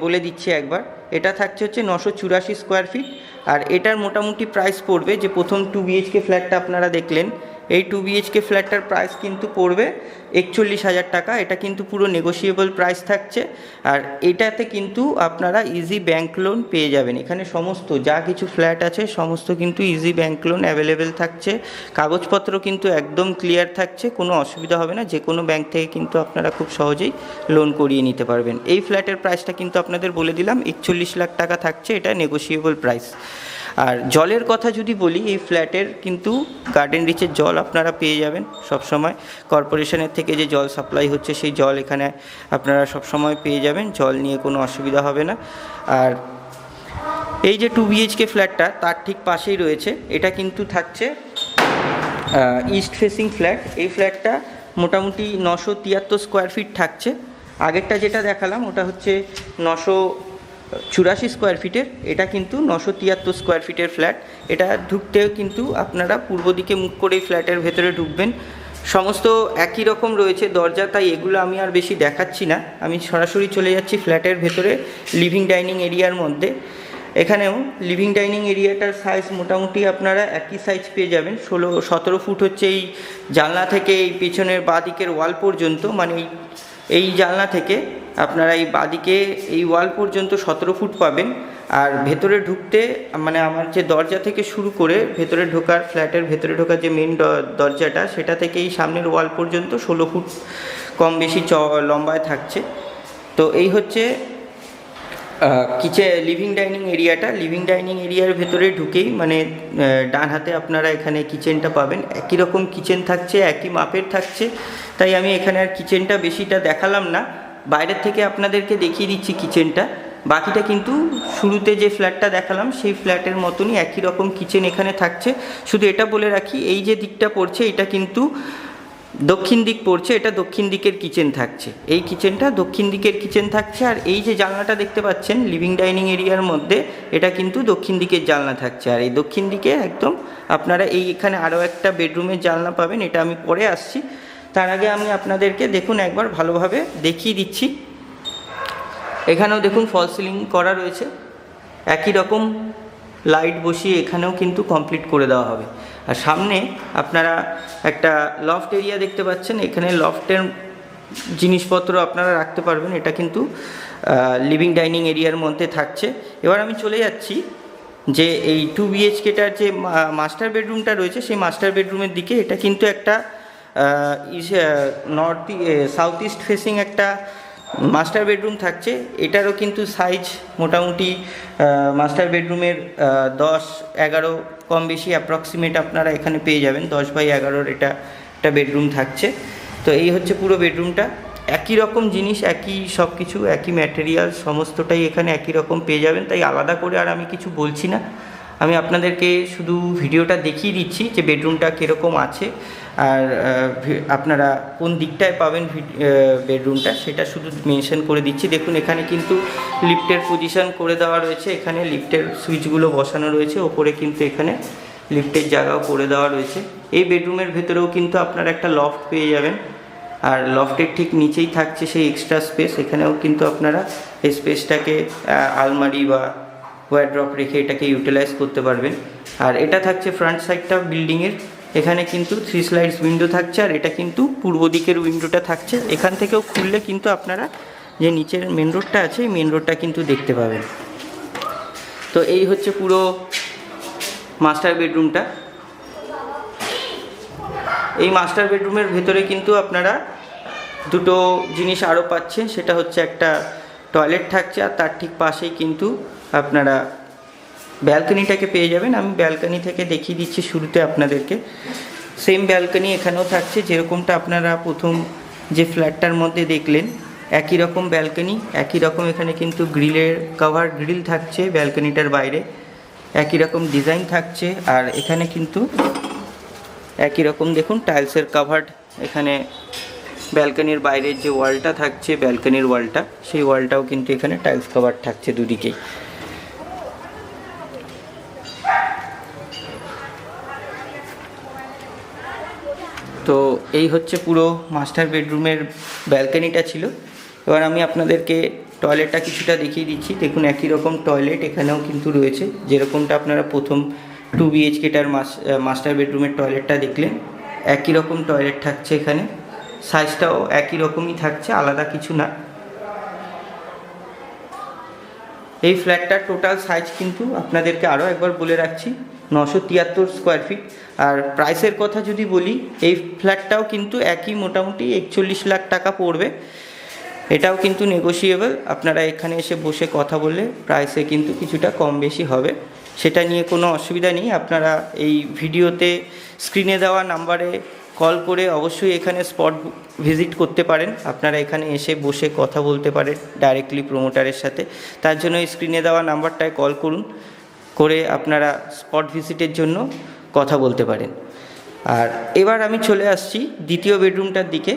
বলে দিচ্ছি একবার। এটা থাকছে হচ্ছে 984 স্কোয়ার ফিট। আর এটার মোটামুটি প্রাইস পড়বে, যে প্রথম 2 BHK ফ্ল্যাটটা আপনারা দেখলেন, এই 2 BHK ফ্ল্যাটটার প্রাইস কিন্তু পড়বে 41,000 টাকা। এটা কিন্তু পুরো নেগোশিয়েবল প্রাইস থাকছে। আর এটাতে কিন্তু আপনারা ইজি ব্যাংক লোন পেয়ে যাবেন। এখানে সমস্ত যা কিছু ফ্ল্যাট আছে সমস্ত কিন্তু ইজি ব্যাংক লোন অ্যাভেলেবেল থাকছে। কাগজপত্র কিন্তু একদম ক্লিয়ার থাকছে, কোনো অসুবিধা হবে না। যে কোনো ব্যাংক থেকে কিন্তু আপনারা খুব সহজেই লোন করিয়ে নিতে পারবেন। এই ফ্ল্যাটের প্রাইসটা কিন্তু আপনাদের বলে দিলাম 41 লাখ টাকা থাকছে, এটা নেগোশিয়েবল প্রাইস। আর জলের কথা যদি বলি, এই ফ্ল্যাটের কিন্তু গার্ডেন রিচের জল আপনারা পেয়ে যাবেন সব সময়। কর্পোরেশনের থেকে যে জল সাপ্লাই হচ্ছে সেই জল এখানে আপনারা সব সময় পেয়ে যাবেন, জল নিয়ে কোনো অসুবিধা হবে না। আর এই যে 2 BHK ফ্ল্যাটটা তার ঠিক পাশেই রয়েছে, এটা কিন্তু থাকছে ইস্ট ফেসিং ফ্ল্যাট। এই ফ্ল্যাটটা মোটামুটি 973 স্কোয়ার ফিট থাকছে। আগেরটা যেটা দেখালাম ওটা হচ্ছে 984 স্কোয়ার ফিটের, এটা কিন্তু 973 স্কোয়ার ফিটের ফ্ল্যাট। এটা ঢুকতেও কিন্তু আপনারা পূর্ব দিকে মুখ করেই ফ্ল্যাটের ভেতরে ঢুকবেন। সমস্ত একই রকম রয়েছে দরজা, তাই এগুলো আমি আর বেশি দেখাচ্ছি না। আমি সরাসরি চলে যাচ্ছি ফ্ল্যাটের ভেতরে লিভিং ডাইনিং এরিয়ার মধ্যে। এখানেও লিভিং ডাইনিং এরিয়াটার সাইজ মোটামুটি আপনারা একই সাইজ পেয়ে যাবেন। 17 ফুট হচ্ছে এই জানলা থেকে এই পেছনের বাঁ দিকের ওয়াল পর্যন্ত, মানে এই জানলা থেকে আপনারা এই বাঁদিকে এই ওয়াল পর্যন্ত 17 ফুট পাবেন। আর ভেতরে ঢুকতে মানে আমার যে দরজা থেকে শুরু করে ভেতরে ঢোকার, ফ্ল্যাটের ভেতরে ঢোকার যে মেন দরজাটা, সেটা থেকে এই সামনের ওয়াল পর্যন্ত 16 ফুট কম বেশি লম্বায় থাকছে। তো এই হচ্ছে লিভিং ডাইনিং এরিয়াটা। লিভিং ডাইনিং এরিয়ার ভেতরে ঢুকেই মানে ডান হাতে আপনারা এখানে কিচেনটা পাবেন। একই রকম কিচেন থাকছে, একই মাপের থাকছে, তাই আমি এখানে আর কিচেনটা বেশিটা দেখালাম না। বাইরের থেকে আপনাদেরকে দেখিয়ে দিচ্ছি কিচেনটা। বাকিটা কিন্তু শুরুতে যে ফ্ল্যাটটা দেখালাম সেই ফ্ল্যাটের মতনই একই রকম কিচেন এখানে থাকছে। শুধু এটা বলে রাখি, এই যে দিকটা পড়ছে এটা কিন্তু দক্ষিণ দিক পড়ছে, এটা দক্ষিণ দিকের কিচেন থাকছে, এই কিচেনটা দক্ষিণ দিকের কিচেন থাকছে। আর এই যে জানলাটা দেখতে পাচ্ছেন লিভিং ডাইনিং এরিয়ার মধ্যে, এটা কিন্তু দক্ষিণ দিকের জানলা থাকছে। আর এই দক্ষিণ দিকে একদম আপনারা এখানে আরও একটা বেডরুমের জানলা পাবেন, এটা আমি পরে আসছি। তার আগে আমি আপনাদেরকে দেখুন একবার ভালোভাবে দেখিয়ে দিচ্ছি। এখানেও দেখুন ফল সিলিং করা রয়েছে, একই রকম লাইট বসিয়ে এখানেও কিন্তু কমপ্লিট করে দেওয়া হবে। আর সামনে আপনারা একটা লফট এরিয়া দেখতে পাচ্ছেন, এখানে লফটের জিনিসপত্র আপনারা রাখতে পারবেন, এটা কিন্তু লিভিং ডাইনিং এরিয়ার মধ্যে থাকছে। এবার আমি চলে যাচ্ছি যে এই 2 BHKটার যে মাস্টার বেডরুমটা রয়েছে সেই মাস্টার বেডরুমের দিকে। এটা কিন্তু একটা সাউথ ইস্ট ফেসিং একটা মাস্টার বেডরুম থাকছে। এটারও কিন্তু সাইজ মোটামুটি মাস্টার বেডরুমের 10-11 কম বেশি অ্যাপ্রক্সিমেট আপনারা এখানে পেয়ে যাবেন। 10/11 এটা একটা বেডরুম থাকছে। তো এই হচ্ছে পুরো বেডরুমটা, একই রকম জিনিস, একই সব কিছু, একই ম্যাটেরিয়াল, সমস্তটাই এখানে একই রকম পেয়ে যাবেন। তাই আলাদা করে আর আমি কিছু বলছি না, আমি আপনাদেরকে শুধু ভিডিওটা দেখিয়ে দিচ্ছি যে বেডরুমটা কীরকম আছে আর আপনারা কোন দিকটায় পাবেন বেডরুমটা সেটা শুধু মেনশন করে দিচ্ছি। দেখুন এখানে কিন্তু লিফটের পজিশন করে দেওয়া রয়েছে, এখানে লিফটের সুইচগুলো বসানো রয়েছে, ওপরে কিন্তু এখানে লিফটের জায়গাও করে দেওয়া রয়েছে। এই বেডরুমের ভেতরেও কিন্তু আপনারা একটা লফট পেয়ে যাবেন, আর লফটের ঠিক নিচেই থাকছে সেই এক্সট্রা স্পেস। এখানেও কিন্তু আপনারা এই স্পেসটাকে আলমারি বা ওয়ারড্রপ রেখে এটাকে ইউটিলাইজ করতে পারবেন। আর এটা থাকছে ফ্রন্ট সাইডটা বিল্ডিংয়ের, এখানে কিন্তু 3 স্লাইডস উইন্ডো থাকছে, আর এটা কিন্তু পূর্ব দিকের উইন্ডোটা থাকছে। এখান থেকেও খুললে কিন্তু আপনারা যে নিচের মেন রোডটা আছে এই মেন রোডটা কিন্তু দেখতে পাবেন। তো এই হচ্ছে পুরো মাস্টার বেডরুমটা। এই মাস্টার বেডরুমের ভেতরে কিন্তু আপনারা দুটো জিনিস আরও পাচ্ছেন, সেটা হচ্ছে একটা টয়লেট থাকছে, আর তার ঠিক পাশেই কিন্তু আপনারা ব্যালকনিটাকে পেয়ে যাবেন। আমি ব্যালকনি থেকে দেখিয়ে দিচ্ছি শুরুতে আপনাদেরকে। সেম ব্যালকনি এখানেও থাকছে, যেরকমটা আপনারা প্রথম যে ফ্ল্যাটটার মধ্যে দেখলেন একই রকম ব্যালকনি, একই রকম এখানে কিন্তু গ্রিলের কভার গ্রিল থাকছে ব্যালকনিটার বাইরে, একই রকম ডিজাইন থাকছে। আর এখানে কিন্তু একই রকম দেখুন টাইলসের কাভার্ড, এখানে ব্যালকনির বাইরের যে ওয়ালটা থাকছে ব্যালকনির ওয়ালটা, সেই ওয়ালটাও কিন্তু এখানে টাইলস কাভার থাকছে দুদিকেই। তো এই হচ্ছে পুরো মাস্টার বেডরুমের ব্যালকনিটা ছিল। এবার আমি আপনাদেরকে টয়লেটটা কিছুটা দেখিয়ে দিচ্ছি। দেখুন একই রকম টয়লেট এখানেও কিন্তু রয়েছে, যেরকমটা আপনারা প্রথম 2 BHKটার মাস্টার বেডরুমের টয়লেটটা দেখলেন, একই রকম টয়লেট থাকছে এখানে, সাইজটাও একই রকমই থাকছে, আলাদা কিছু না। এই ফ্ল্যাটটার টোটাল সাইজ কিন্তু আপনাদেরকে আরও একবার বলে রাখছি 973 স্কোয়ার ফিট। আর প্রাইসের কথা যদি বলি, এই ফ্ল্যাটটাও কিন্তু একই মোটামুটি 41 লাখ টাকা পড়বে। এটাও কিন্তু নেগোশিয়েবল, আপনারা এখানে এসে বসে কথা বললে প্রাইসে কিন্তু কিছুটা কম বেশি হবে, সেটা নিয়ে কোনো অসুবিধা নেই। আপনারা এই ভিডিওতে স্ক্রিনে দেওয়া নাম্বারে কল করে অবশ্যই এখানে স্পট ভিজিট করতে পারেন, আপনারা এখানে এসে বসে কথা বলতে পারেন ডাইরেক্টলি প্রমোটারের সাথে। তার জন্য এই স্ক্রিনে দেওয়া নাম্বারটায় কল করুন, করে আপনারা স্পট ভিজিটের জন্য কথা বলতে পারেন। আর এবার আমি চলে আসছি দ্বিতীয় বেডরুমটার দিকে।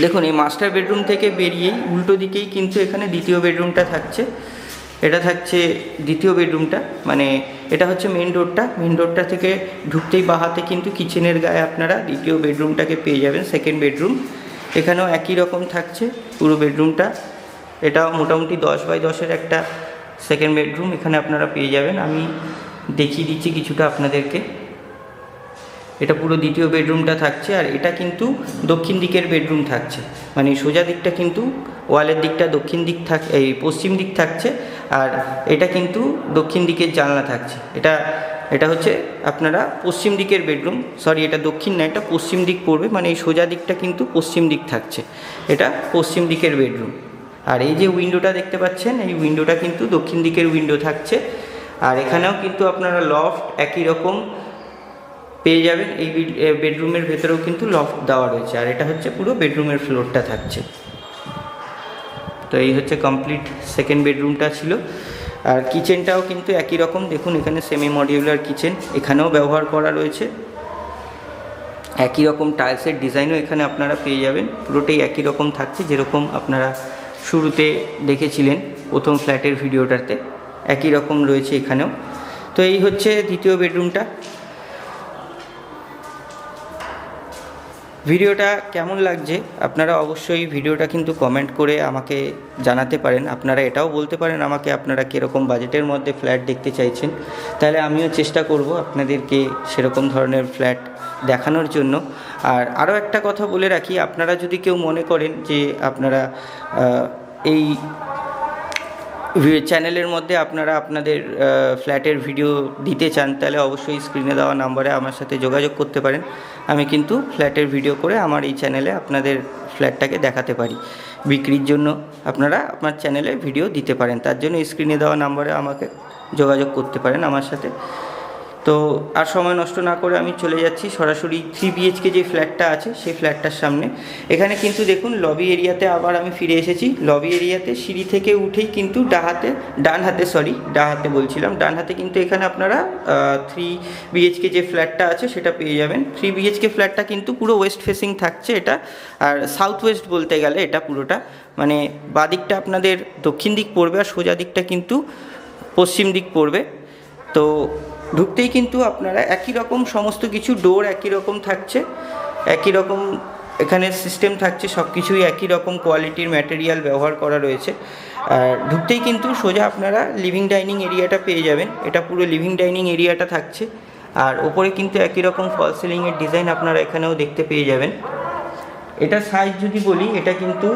দেখুন এই মাস্টার বেডরুম থেকে বেরিয়েই উল্টো দিকেই কিন্তু এখানে দ্বিতীয় বেডরুমটা থাকছে। এটা থাকছে দ্বিতীয় বেডরুমটা, মানে এটা হচ্ছে মেন রোডটা থেকে ঢুকতেই বাহাতে কিন্তু কিচেনের গায়ে আপনারা দ্বিতীয় বেডরুমটাকে পেয়ে যাবেন, সেকেন্ড বেডরুম। এখানেও একই রকম থাকছে পুরো বেডরুমটা, এটাও মোটামুটি 10/10 একটা সেকেন্ড বেডরুম এখানে আপনারা পেয়ে যাবেন। আমি দেখিয়ে দিচ্ছি কিছুটা আপনাদেরকে। এটা পুরো দ্বিতীয় বেডরুমটা থাকছে, আর এটা কিন্তু দক্ষিণ দিকের বেডরুম থাকছে, মানে সোজা দিকটা কিন্তু ওয়ালের দিকটা দক্ষিণ দিক এই পশ্চিম দিক থাকছে, আর এটা কিন্তু দক্ষিণ দিকের জানলা থাকছে। এটা হচ্ছে আপনারা পশ্চিম দিকের বেডরুম, সরি এটা দক্ষিণ না, এটা পশ্চিম দিক পড়বে, মানে এই সোজা দিকটা কিন্তু পশ্চিম দিক থাকছে, এটা পশ্চিম দিকের বেডরুম। আর এই যে উইন্ডোটা দেখতে পাচ্ছেন, এই উইন্ডোটা কিন্তু দক্ষিণ দিকের উইন্ডো থাকছে। আর এখানেও কিন্তু আপনারা লফট একই রকম পেয়ে যাবেন, এই বেডরুমের ভেতরেও কিন্তু লফট দেওয়া রয়েছে। আর এটা হচ্ছে পুরো বেডরুমের ফ্লোরটা থাকছে। তো এই হচ্ছে কমপ্লিট সেকেন্ড বেডরুমটা ছিল। আর কিচেনটাও কিন্তু একই রকম, দেখুন এখানে সেমি মডিউলার কিচেন এখানেও ব্যবহার করা রয়েছে। একই রকম টাইলসের ডিজাইনও এখানে আপনারা পেয়ে যাবেন, পুরোটাই একই রকম থাকছে যেরকম আপনারা শুরুতে দেখেছিলেন প্রথম ফ্ল্যাটের ভিডিওটাতে, একই রকম রয়েছে এখানেও। তো এই হচ্ছে দ্বিতীয় বেডরুমটা। ভিডিওটা কেমন লাগছে আপনারা অবশ্যই ভিডিওটা কিন্তু কমেন্ট করে আমাকে জানাতে পারেন। আপনারা এটাও বলতে পারেন আমাকে আপনারা কীরকম বাজেটের মধ্যে ফ্ল্যাট দেখতে চাইছেন, তাহলে আমিও চেষ্টা করব আপনাদেরকে সেরকম ধরনের ফ্ল্যাট দেখানোর জন্য। আর আরও একটা কথা বলে রাখি, আপনারা যদি কেউ মনে করেন যে আপনারা এই চ্যানেলের মধ্যে আপনারা আপনাদের ফ্ল্যাটের ভিডিও দিতে চান, তাহলে অবশ্যই স্ক্রিনে দেওয়া নাম্বারে আমার সাথে যোগাযোগ করতে পারেন। আমি কিন্তু ফ্ল্যাটের ভিডিও করে আমার এই চ্যানেলে আপনাদের ফ্ল্যাটটাকে দেখাতে পারি। বিক্রির জন্য আপনারা আপনার চ্যানেলে ভিডিও দিতে পারেন, তার জন্য স্ক্রিনে দেওয়া নাম্বারে আমাকে যোগাযোগ করতে পারেন আমার সাথে। তো আর সময় নষ্ট না করে আমি চলে যাচ্ছি সরাসরি 3 BHK যে ফ্ল্যাটটা আছে সেই ফ্ল্যাটটার সামনে। এখানে কিন্তু দেখুন লবি এরিয়াতে আবার আমি ফিরে এসেছি। লবি এরিয়াতে সিঁড়ি থেকে উঠেই কিন্তু ডান হাতে কিন্তু এখানে আপনারা 3 BHK যে ফ্ল্যাটটা আছে সেটা পেয়ে যাবেন। 3 BHK ফ্ল্যাটটা কিন্তু পুরো ওয়েস্ট ফেসিং থাকছে এটা, আর সাউথ ওয়েস্ট বলতে গেলে এটা পুরোটা, মানে বাদিকটা আপনাদের দক্ষিণ দিক পড়বে আর সোজা দিকটা কিন্তু পশ্চিম দিক পড়বে। তো ঢুকতেই কিন্তু আপনারা একই রকম সমস্ত কিছু, ডোর একই রকম থাকছে, একই রকম এখানে সিস্টেম থাকছে, সব কিছুই একই রকম কোয়ালিটির ম্যাটেরিয়াল ব্যবহার করা রয়েছে। আর ঢুকতেই কিন্তু সোজা আপনারা লিভিং ডাইনিং এরিয়াটা পেয়ে যাবেন। এটা পুরো লিভিং ডাইনিং এরিয়াটা থাকছে, আর ওপরে কিন্তু একই রকম ফল সিলিংয়ের ডিজাইন আপনারা এখানেও দেখতে পেয়ে যাবেন। এটা সাইজ যদি বলি, এটা কিন্তু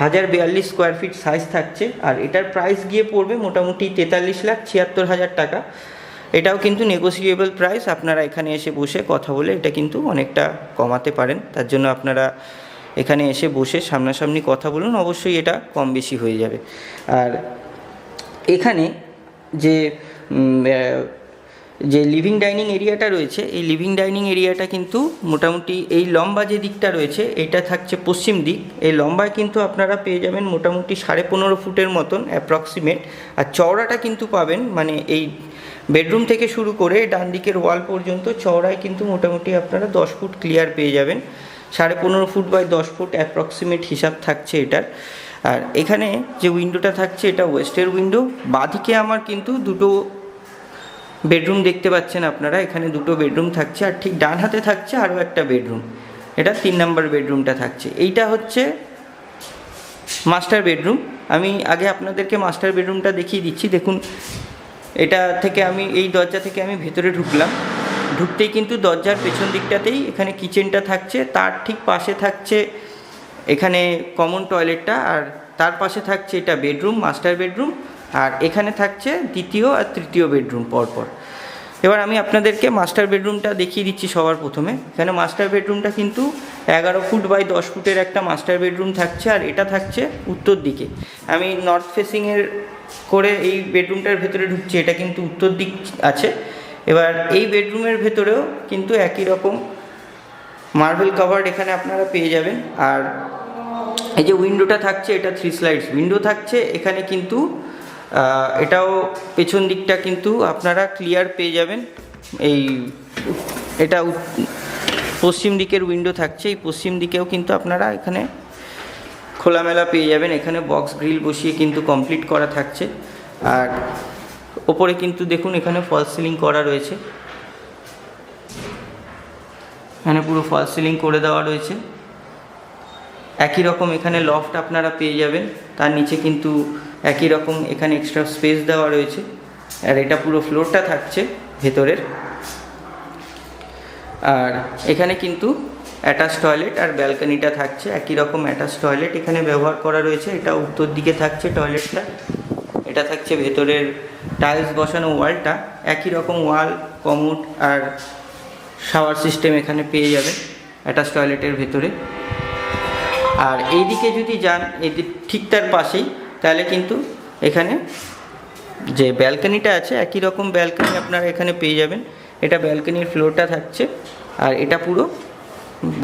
1042 স্কোয়ার ফিট সাইজ থাকছে, আর এটার প্রাইস গিয়ে পড়বে মোটামুটি 43,76,000 টাকা। এটাও কিন্তু নেগোসিয়েবল প্রাইস, আপনারা এখানে এসে বসে কথা বলে এটা কিন্তু অনেকটা কমাতে পারেন। তার জন্য আপনারা এখানে এসে বসে সামনাসামনি কথা বলুন, অবশ্যই এটা কম বেশি হয়ে যাবে। আর এখানে যে লিভিং ডাইনিং এরিয়াটা রয়েছে, এই লিভিং ডাইনিং এরিয়াটা কিন্তু মোটামুটি এই লম্বা যে দিকটা রয়েছে এটা থাকছে পশ্চিম দিক। এই লম্বায় কিন্তু আপনারা পেয়ে যাবেন মোটামুটি 15.5 ফুটের মতন অ্যাপ্রক্সিমেট, আর চওড়াটা কিন্তু পাবেন মানে এই বেডরুম থেকে শুরু করে ডান দিকের ওয়াল পর্যন্ত চওড়ায় কিন্তু মোটামুটি আপনারা 10 ফুট ক্লিয়ার পেয়ে যাবেন। 15.5 ফুট বাই 10 ফুট অ্যাপ্রক্সিমেট হিসাব থাকছে এটার। আর এখানে যে উইন্ডোটা থাকছে এটা ওয়েস্টের উইন্ডো। বাঁদিকে আমার কিন্তু দুটো বেডরুম দেখতে পাচ্ছেন আপনারা, এখানে দুটো বেডরুম থাকছে, আর ঠিক ডান হাতে থাকছে আরও একটা বেডরুম, এটা 3 নম্বর বেডরুমটা থাকছে। এইটা হচ্ছে মাস্টার বেডরুম। আমি আগে আপনাদেরকে মাস্টার বেডরুমটা দেখিয়ে দিচ্ছি। দেখুন এটা থেকে এই দরজা থেকে আমি ভেতরে ঢুকতেই কিন্তু দরজার পেছন দিকটাতেই এখানে কিচেনটা থাকছে, তার ঠিক পাশে থাকছে এখানে কমন টয়লেটটা, আর তার পাশে থাকছে এটা বেডরুম, মাস্টার বেডরুম, আর এখানে থাকছে দ্বিতীয় আর তৃতীয় বেডরুম পরপর। এবার আমি আপনাদেরকে মাস্টার বেডরুমটা দেখিয়ে দিচ্ছি সবার প্রথমে। এখানে মাস্টার বেডরুমটা কিন্তু 11 ফুট বাই 10 ফুটের একটা মাস্টার বেডরুম থাকছে, আর এটা থাকছে উত্তর দিকে। আমি নর্থ ফেসিংয়ের করে এই বেডরুমটার ভেতরে ঢুকছি, এটা কিন্তু উত্তর দিক আছে। এবার এই বেডরুমের ভেতরেও কিন্তু একই রকম মার্বেল কাভার্ড এখানে আপনারা পেয়ে যাবেন। আর এই যে উইন্ডোটা থাকছে এটা 3 স্লাইডস উইন্ডো থাকছে এখানে, কিন্তু এটাও পেছন দিকটা কিন্তু আপনারা ক্লিয়ার পেয়ে যাবেন। এটা পশ্চিম দিকের উইন্ডো থাকছে, এই পশ্চিম দিকেও কিন্তু আপনারা এখানে খোলামেলা পেয়ে যাবেন। এখানে বক্স গ্রিল বসিয়ে কিন্তু কমপ্লিট করা থাকছে। আর ওপরে কিন্তু দেখুন এখানে ফল সিলিং করা রয়েছে, এখানে পুরো ফল সিলিং করে দেওয়া রয়েছে। একই রকম এখানে লফট আপনারা পেয়ে যাবেন, তার নিচে কিন্তু একই রকম এখানে এক্সট্রা স্পেস দেওয়া রয়েছে। আর এটা পুরো ফ্লোরটা থাকছে ভেতরের। আর এখানে কিন্তু অ্যাটাচ টয়লেট আর ব্যালকনিটা থাকছে, একই রকম অ্যাটাচ টয়লেট এখানে ব্যবহার করা রয়েছে। এটা উত্তর দিকে থাকছে টয়লেটটা, এটা থাকছে ভেতরের টাইলস বসানো ওয়ালটা, একই রকম ওয়াল, কমোড আর শাওয়ার সিস্টেম এখানে পেয়ে যাবে অ্যাটাচ টয়লেটের ভেতরে। আর এই দিকে যদি যান ঠিক তার পাশেই, তাহলে কিন্তু এখানে যে ব্যালকনিটা আছে একই রকম ব্যালকনি আপনারা এখানে পেয়ে যাবেন। এটা ব্যালকনির ফ্লোরটা থাকছে, আর এটা পুরো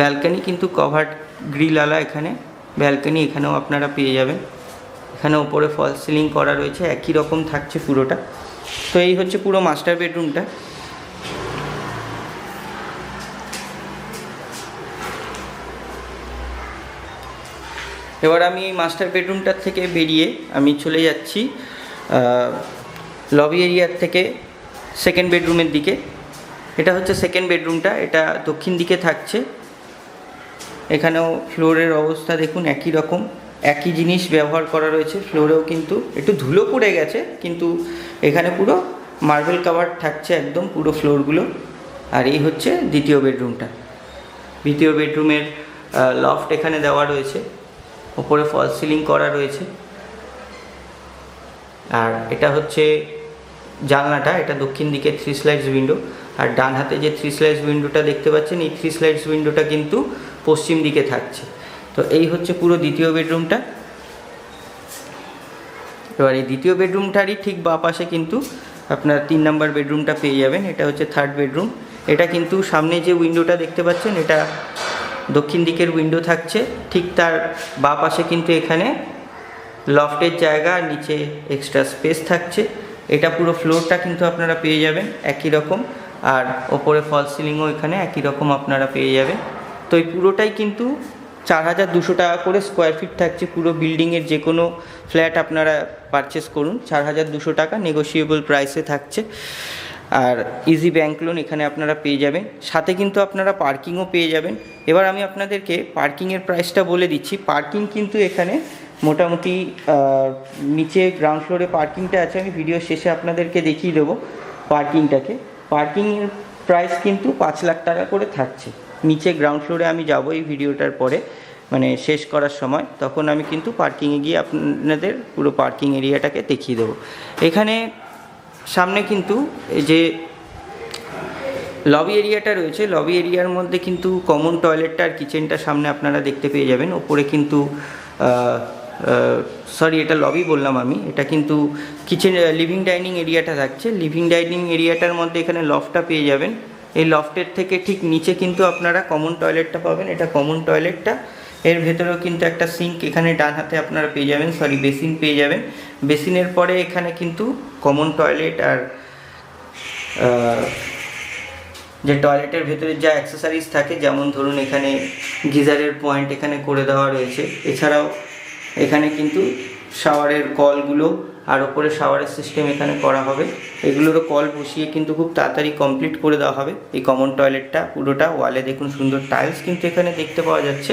ব্যালকনি কিন্তু কভার্ড গ্রিলওয়ালা এখানে ব্যালকনি এখানেও আপনারা পেয়ে যাবেন। এখানে ওপরে ফলস সিলিং করা রয়েছে, একই রকম থাকছে পুরোটা। তো এই হচ্ছে পুরো মাস্টার বেডরুমটা। এবার আমি এই মাস্টার বেডরুমটার থেকে বেরিয়ে আমি চলে যাচ্ছি লবি এরিয়ার থেকে সেকেন্ড বেডরুমের দিকে। এটা হচ্ছে সেকেন্ড বেডরুমটা, এটা দক্ষিণ দিকে থাকছে। এখানেও ফ্লোরের অবস্থা দেখুন একই রকম, একই জিনিস ব্যবহার করা রয়েছে। ফ্লোরেও কিন্তু একটু ধুলো পড়ে গেছে, কিন্তু এখানে পুরো মার্বেল কাভার থাকছে একদম পুরো ফ্লোরগুলো। আর এই হচ্ছে দ্বিতীয় বেডরুমটা। দ্বিতীয় বেডরুমের লফট এখানে দেওয়া রয়েছে, ওপরে ফলস সিলিং করা রয়েছে। আর এটা হচ্ছে জানলাটা, এটা দক্ষিণ দিকে 3 স্লাইডস উইন্ডো। আর ডান হাতে যে 3 স্লাইডস উইন্ডোটা দেখতে পাচ্ছেন, এই 3 স্লাইডস উইন্ডোটা কিন্তু পশ্চিম দিকে থাকছে। তো এই হচ্ছে পুরো দ্বিতীয় বেডরুমটা। এবার এই দ্বিতীয় বেডরুমটারই ঠিক বাঁ পাশে কিন্তু আপনার 3 নম্বর বেডরুমটা পেয়ে যাবেন। এটা হচ্ছে থার্ড বেডরুম। এটা কিন্তু সামনে যে উইন্ডোটা দেখতে পাচ্ছেন, এটা দক্ষিণ দিকের উইন্ডো থাকছে। ঠিক তার বাঁ পাশে কিন্তু এখানে লফটের জায়গা আর নিচে এক্সট্রা স্পেস থাকছে। এটা পুরো ফ্লোরটা কিন্তু আপনারা পেয়ে যাবেন একই রকম, আর ওপরে ফলস সিলিংও এখানে একই রকম আপনারা পেয়ে যাবেন। তো এই পুরোটাই কিন্তু 4200 টাকা করে স্কোয়ার ফিট থাকছে। পুরো বিল্ডিংয়ের যে কোনো ফ্ল্যাট আপনারা পারচেস করুন, 4200 টাকা নেগোশিয়েবল প্রাইসে থাকছে। আর ইজি ব্যাংক লোন এখানে আপনারা পেয়ে যাবেন, সাথে কিন্তু আপনারা পার্কিংও পেয়ে যাবেন। এবার আমি আপনাদেরকে পার্কিংয়ের প্রাইসটা বলে দিচ্ছি। পার্কিং কিন্তু এখানে মোটামুটি নিচে গ্রাউন্ড ফ্লোরে পার্কিংটা আছে, আমি ভিডিও শেষে আপনাদেরকে দেখিয়ে দেবো পার্কিংটাকে। পার্কিংয়ের প্রাইস কিন্তু 5 লাখ টাকা করে থাকছে। নিচে গ্রাউন্ড ফ্লোরে আমি যাব এই ভিডিওটার পরে, মানে শেষ করার সময়, তখন আমি কিন্তু পার্কিংয়ে গিয়ে আপনাদের পুরো পার্কিং এরিয়াটাকে দেখিয়ে দেবো। এখানে সামনে কিন্তু এই যে লবি এরিয়াটা রয়েছে, লবি এরিয়ার মধ্যে কিন্তু কমন টয়লেটটা আর কিচেনটা সামনে আপনারা দেখতে পেয়ে যাবেন। ওপরে কিন্তু সরি, এটা লবি বললাম আমি, এটা কিন্তু কিচেন লিভিং ডাইনিং এরিয়াটা থাকছে। লিভিং ডাইনিং এরিয়াটার মধ্যে এখানে লফটটা পেয়ে যাবেন। এই লফটের থেকে ঠিক নিচে কিন্তু আপনারা কমন টয়লেটটা পাবেন। এটা কমন টয়লেটটা, এর ভেতরেও কিন্তু একটা সিঙ্ক এখানে ডান হাতে আপনারা পেয়ে যাবেন, সরি বেসিন পেয়ে যাবেন। বেসিনের পরে এখানে কিন্তু কমন টয়লেট আর যে টয়লেটের ভেতরে যা অ্যাক্সেসরিজ থাকে, যেমন ধরুন এখানে গিজারের পয়েন্ট এখানে করে দেওয়া রয়েছে। এছাড়াও এখানে কিন্তু শাওয়ারের কলগুলো আর ওপরে শাওয়ারের সিস্টেম এখানে করা হবে। এগুলোরও কল বসিয়ে কিন্তু খুব তাড়াতাড়ি কমপ্লিট করে দেওয়া হবে। এই কমন টয়লেটটা পুরোটা ওয়ালে দেখুন সুন্দর টাইলস কিন্তু এখানে দেখতে পাওয়া যাচ্ছে।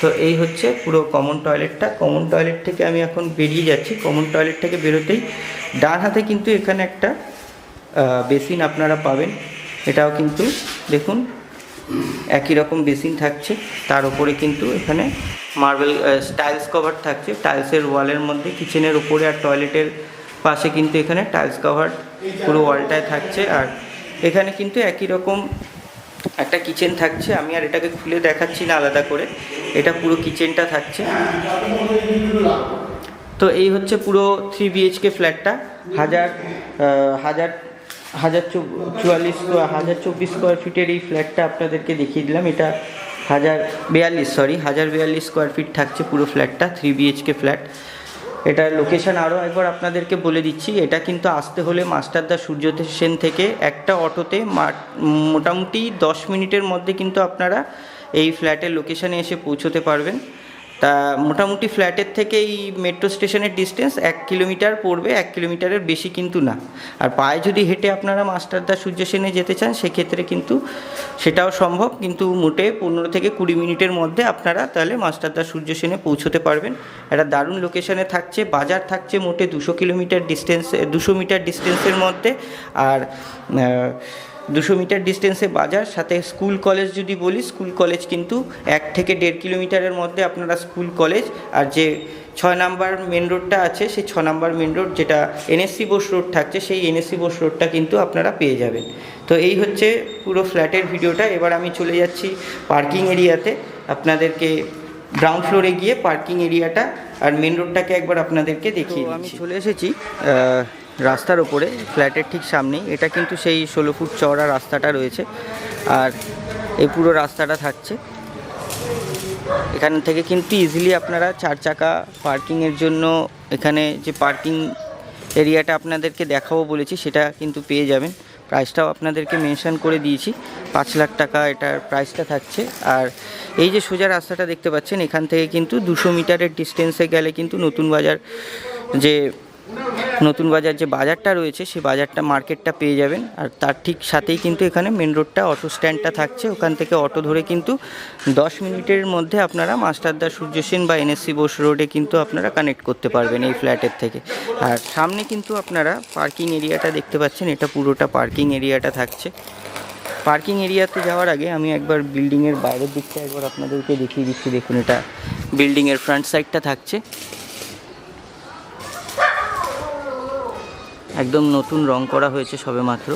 তো এই হচ্ছে পুরো কমন টয়লেটটা। কমন টয়লেট থেকে আমি এখন বেরিয়ে যাচ্ছি। কমন টয়লেট থেকে বেরোতেই ডান হাতে কিন্তু এখানে একটা বেসিন আপনারা পাবেন। এটাও কিন্তু দেখুন একই রকম বেসিন থাকছে, তার উপরে কিন্তু এখানে মার্বেল টাইলস কভার থাকছে। টাইলসের ওয়ালের মধ্যে কিচেনের উপরে আর টয়লেটের পাশে কিন্তু এখানে টাইলস কভার পুরো ওয়ালটায় থাকছে। আর এখানে কিন্তু একই রকম একটা কিচেন থাকছে। আমি আর এটাকে খুলে দেখাচ্ছি না আলাদা করে, এটা পুরো কিচেনটা থাকছে। তো এই হচ্ছে পুরো 3 BHK ফ্ল্যাটটা। 1024 স্কোয়ার ফিটের এই ফ্ল্যাটটা আপনাদেরকে দেখিয়ে দিলাম। এটা 1042 স্কোয়ার ফিট থাকছে পুরো ফ্ল্যাটটা, 3 BHK ফ্ল্যাট। এটার লোকেশান আরও একবার আপনাদেরকে বলে দিচ্ছি। এটা কিন্তু আসতে হলে মাস্টারদা সূর্য সেন থেকে একটা অটোতে মোটামুটি 10 মিনিটের মধ্যে কিন্তু আপনারা এই ফ্ল্যাটের লোকেশানে এসে পৌঁছতে পারবেন। তা মোটামুটি ফ্ল্যাটের থেকে এই মেট্রো স্টেশনের ডিস্টেন্স 1 কিলোমিটার পড়বে, 1 কিলোমিটারের বেশি কিন্তু না। আর পায়ে যদি হেঁটে আপনারা মাস্টারদা সূর্য সেনে যেতে চান সেক্ষেত্রে কিন্তু সেটাও সম্ভব, কিন্তু মোটে 15 থেকে 20 মিনিটের মধ্যে আপনারা তাহলে মাস্টারদা সূর্য সেনে পৌঁছতে পারবেন। একটা দারুণ লোকেশানে থাকছে। বাজার থাকছে মোটে 200 মিটার ডিস্টেন্সের মধ্যে। আর 200 মিটার ডিস্টেন্সে বাজার, সাথে স্কুল কলেজ যদি বলি, স্কুল কলেজ কিন্তু 1 থেকে 1.5 কিলোমিটারের মধ্যে আপনারা স্কুল কলেজ। আর যে 6 নাম্বার মেন রোডটা আছে, সেই 6 নাম্বার মেন রোড যেটা NSC বোস রোড থাকছে, সেই NSC বোস রোডটা কিন্তু আপনারা পেয়ে যাবেন। তো এই হচ্ছে পুরো ফ্ল্যাটের ভিডিওটা। এবার আমি চলে যাচ্ছি পার্কিং এরিয়াতে, আপনাদেরকে গ্রাউন্ড ফ্লোরে গিয়ে পার্কিং এরিয়াটা আর মেন রোডটাকে একবার আপনাদেরকে দেখিয়ে দিচ্ছি। আমি চলে এসেছি রাস্তার ওপরে, ফ্ল্যাটের ঠিক সামনেই। এটা কিন্তু সেই 16 ফুট চওড়া রাস্তাটা রয়েছে, আর এই পুরো রাস্তাটা থাকছে। এখান থেকে কিন্তু ইজিলি আপনারা 4 চাকা পার্কিংয়ের জন্য এখানে যে পার্কিং এরিয়াটা আপনাদেরকে দেখাবো বলেছি সেটা কিন্তু পেয়ে যাবেন। প্রাইসটাও আপনাদেরকে মেনশন করে দিয়েছি, 5 লাখ টাকা এটার প্রাইসটা থাকছে। আর এই যে সোজা রাস্তাটা দেখতে পাচ্ছেন, এখান থেকে কিন্তু 200 মিটারের ডিস্টেন্সে গেলে কিন্তু নতুন বাজার যে বাজারটা রয়েছে সেই বাজারটা মার্কেটটা পেয়ে যাবেন। আর তার ঠিক সাথেই কিন্তু এখানে মেন রোডটা অটো স্ট্যান্ডটা থাকছে, ওখান থেকে অটো ধরে কিন্তু 10 মিনিটের মধ্যে আপনারা মাস্টারদা সূর্য সেন বা এনএসসি বোস রোডে কিন্তু আপনারা কানেক্ট করতে পারবেন এই ফ্ল্যাটের থেকে। আর সামনে কিন্তু আপনারা পার্কিং এরিয়াটা দেখতে পাচ্ছেন, এটা পুরোটা পার্কিং এরিয়াটা থাকছে। পার্কিং এরিয়াতে যাওয়ার আগে আমি একবার বিল্ডিংয়ের বাইরের দিকটা একবার আপনাদেরকে দেখিয়ে দিচ্ছি। দেখুন, এটা বিল্ডিংয়ের ফ্রন্ট সাইডটা থাকছে, একদম নতুন রং করা হয়েছে সবে মাত্র।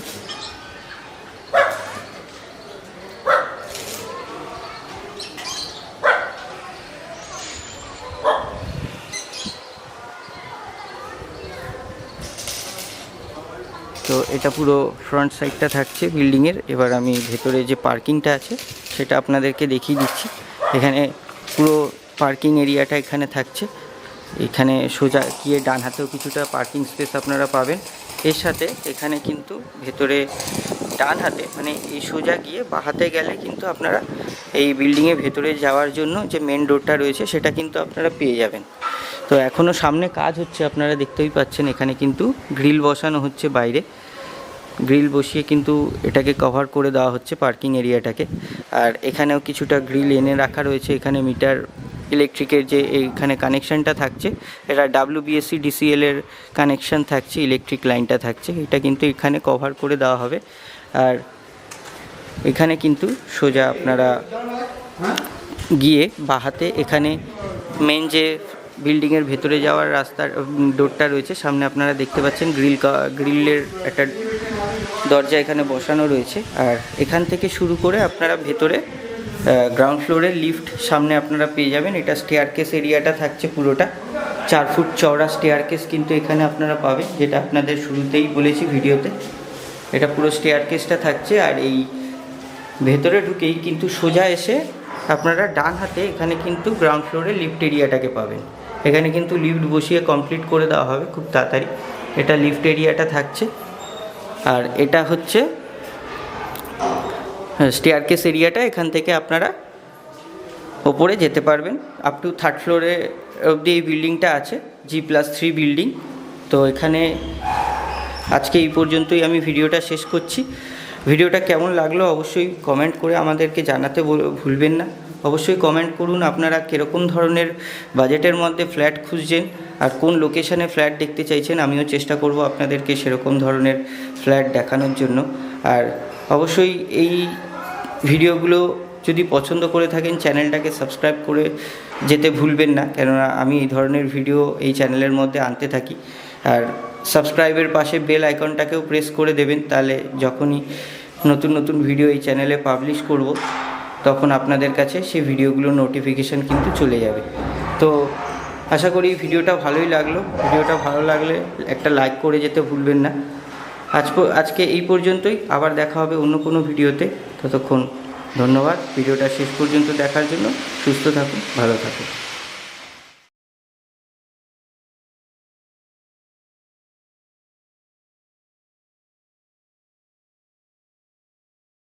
তো এটা পুরো ফ্রন্ট সাইডটা থাকছে বিল্ডিংয়ের। এবার আমি ভেতরে যে পার্কিংটা আছে সেটা আপনাদেরকে দেখিয়ে দিচ্ছি। এখানে পুরো পার্কিং এরিয়াটা এখানে থাকছে। এখানে সোজা গিয়ে ডান হাতেও কিছুটা পার্কিং স্পেস আপনারা পাবেন। এর সাথে এখানে কিন্তু ভেতরে ডান হাতে মানে এই সোজা গিয়ে বাঁ হাতে গেলে কিন্তু আপনারা এই বিল্ডিংয়ের ভেতরে যাওয়ার জন্য যে মেন রোডটা রয়েছে সেটা কিন্তু আপনারা পেয়ে যাবেন। তো এখনও সামনে কাজ হচ্ছে, আপনারা দেখতেই পাচ্ছেন। এখানে কিন্তু গ্রিল বসানো হচ্ছে, বাইরে গ্রিল বসিয়ে কিন্তু এটাকে কভার করে দেওয়া হচ্ছে পার্কিং এরিয়াটাকে। আর এখানেও কিছুটা গ্রিল এনে রাখা রয়েছে। এখানে মিটার ইলেকট্রিকের যে এইখানে কানেকশানটা থাকছে, এটা WBSC DCL এর কানেকশান থাকছে, ইলেকট্রিক লাইনটা থাকছে, এটা কিন্তু এখানে কভার করে দেওয়া হবে। আর এখানে কিন্তু সোজা আপনারা গিয়ে বাহাতে এখানে মেন যে বিল্ডিংয়ের ভেতরে যাওয়ার রাস্তার ডোরটা রয়েছে, সামনে আপনারা দেখতে পাচ্ছেন গ্রিলের একটা দরজা এখানে বসানো রয়েছে। আর এখান থেকে শুরু করে আপনারা ভেতরে গ্রাউন্ড ফ্লোরের লিফট সামনে আপনারা পেয়ে যাবেন। এটা স্টেয়ারকেস এরিয়াটা থাকছে পুরোটা, 4 ফুট চওড়া স্টেয়ারকেস কিন্তু এখানে আপনারা পাবেন, যেটা আপনাদের শুরুতেই বলেছি ভিডিওতে। এটা পুরো স্টেয়ারকেসটা থাকছে। আর এই ভেতরে ঢুকেই কিন্তু সোজা এসে আপনারা ডান হাতে এখানে কিন্তু গ্রাউন্ড ফ্লোরে লিফট এরিয়াটাকে পাবেন। এখানে কিন্তু লিফট বসিয়ে কমপ্লিট করে দেওয়া হবে খুব তাড়াতাড়ি। এটা লিফট এরিয়াটা থাকছে। আর এটা হচ্ছে স্টেয়ারকেস এরিয়াটা, এখান থেকে আপনারা ওপরে যেতে পারবেন। আপ টু 3rd ফ্লোরে অবধি এই বিল্ডিংটা আছে, G+3 বিল্ডিং। তো এখানে আজকে এই পর্যন্তই আমি ভিডিওটা শেষ করছি। ভিডিওটা কেমন লাগলো অবশ্যই কমেন্ট করে আমাদেরকে জানাতে ভুলবেন না। অবশ্যই কমেন্ট করুন আপনারা কীরকম ধরনের বাজেটের মধ্যে ফ্ল্যাট খুঁজছেন আর কোন লোকেশানে ফ্ল্যাট দেখতে চাইছেন। আমিও চেষ্টা করব আপনাদেরকে সেরকম ধরনের ফ্ল্যাট দেখানোর জন্য। আর অবশ্যই এই ভিডিওগুলো যদি পছন্দ করে থাকেন চ্যানেলটাকে সাবস্ক্রাইব করে যেতে ভুলবেন না, কেননা আমি এই ধরনের ভিডিও এই চ্যানেলের মধ্যে আনতে থাকি। আর সাবস্ক্রাইবের পাশে বেল আইকনটাকেও প্রেস করে দেবেন, তাহলে যখনই নতুন নতুন ভিডিও এই চ্যানেলে পাবলিশ করব তখন আপনাদের কাছে সেই ভিডিওগুলোর নোটিফিকেশান কিন্তু চলে যাবে। তো আশা করি ভিডিওটা ভালোই লাগলো। ভিডিওটা ভালো লাগলে একটা লাইক করে যেতে ভুলবেন না। আজকে এই পর্যন্তই, আবার দেখা হবে অন্য কোনো ভিডিওতে। ততক্ষণ ধন্যবাদ ভিডিওটা শেষ পর্যন্ত দেখার জন্য। সুস্থ থাকুন, ভালো থাকুন।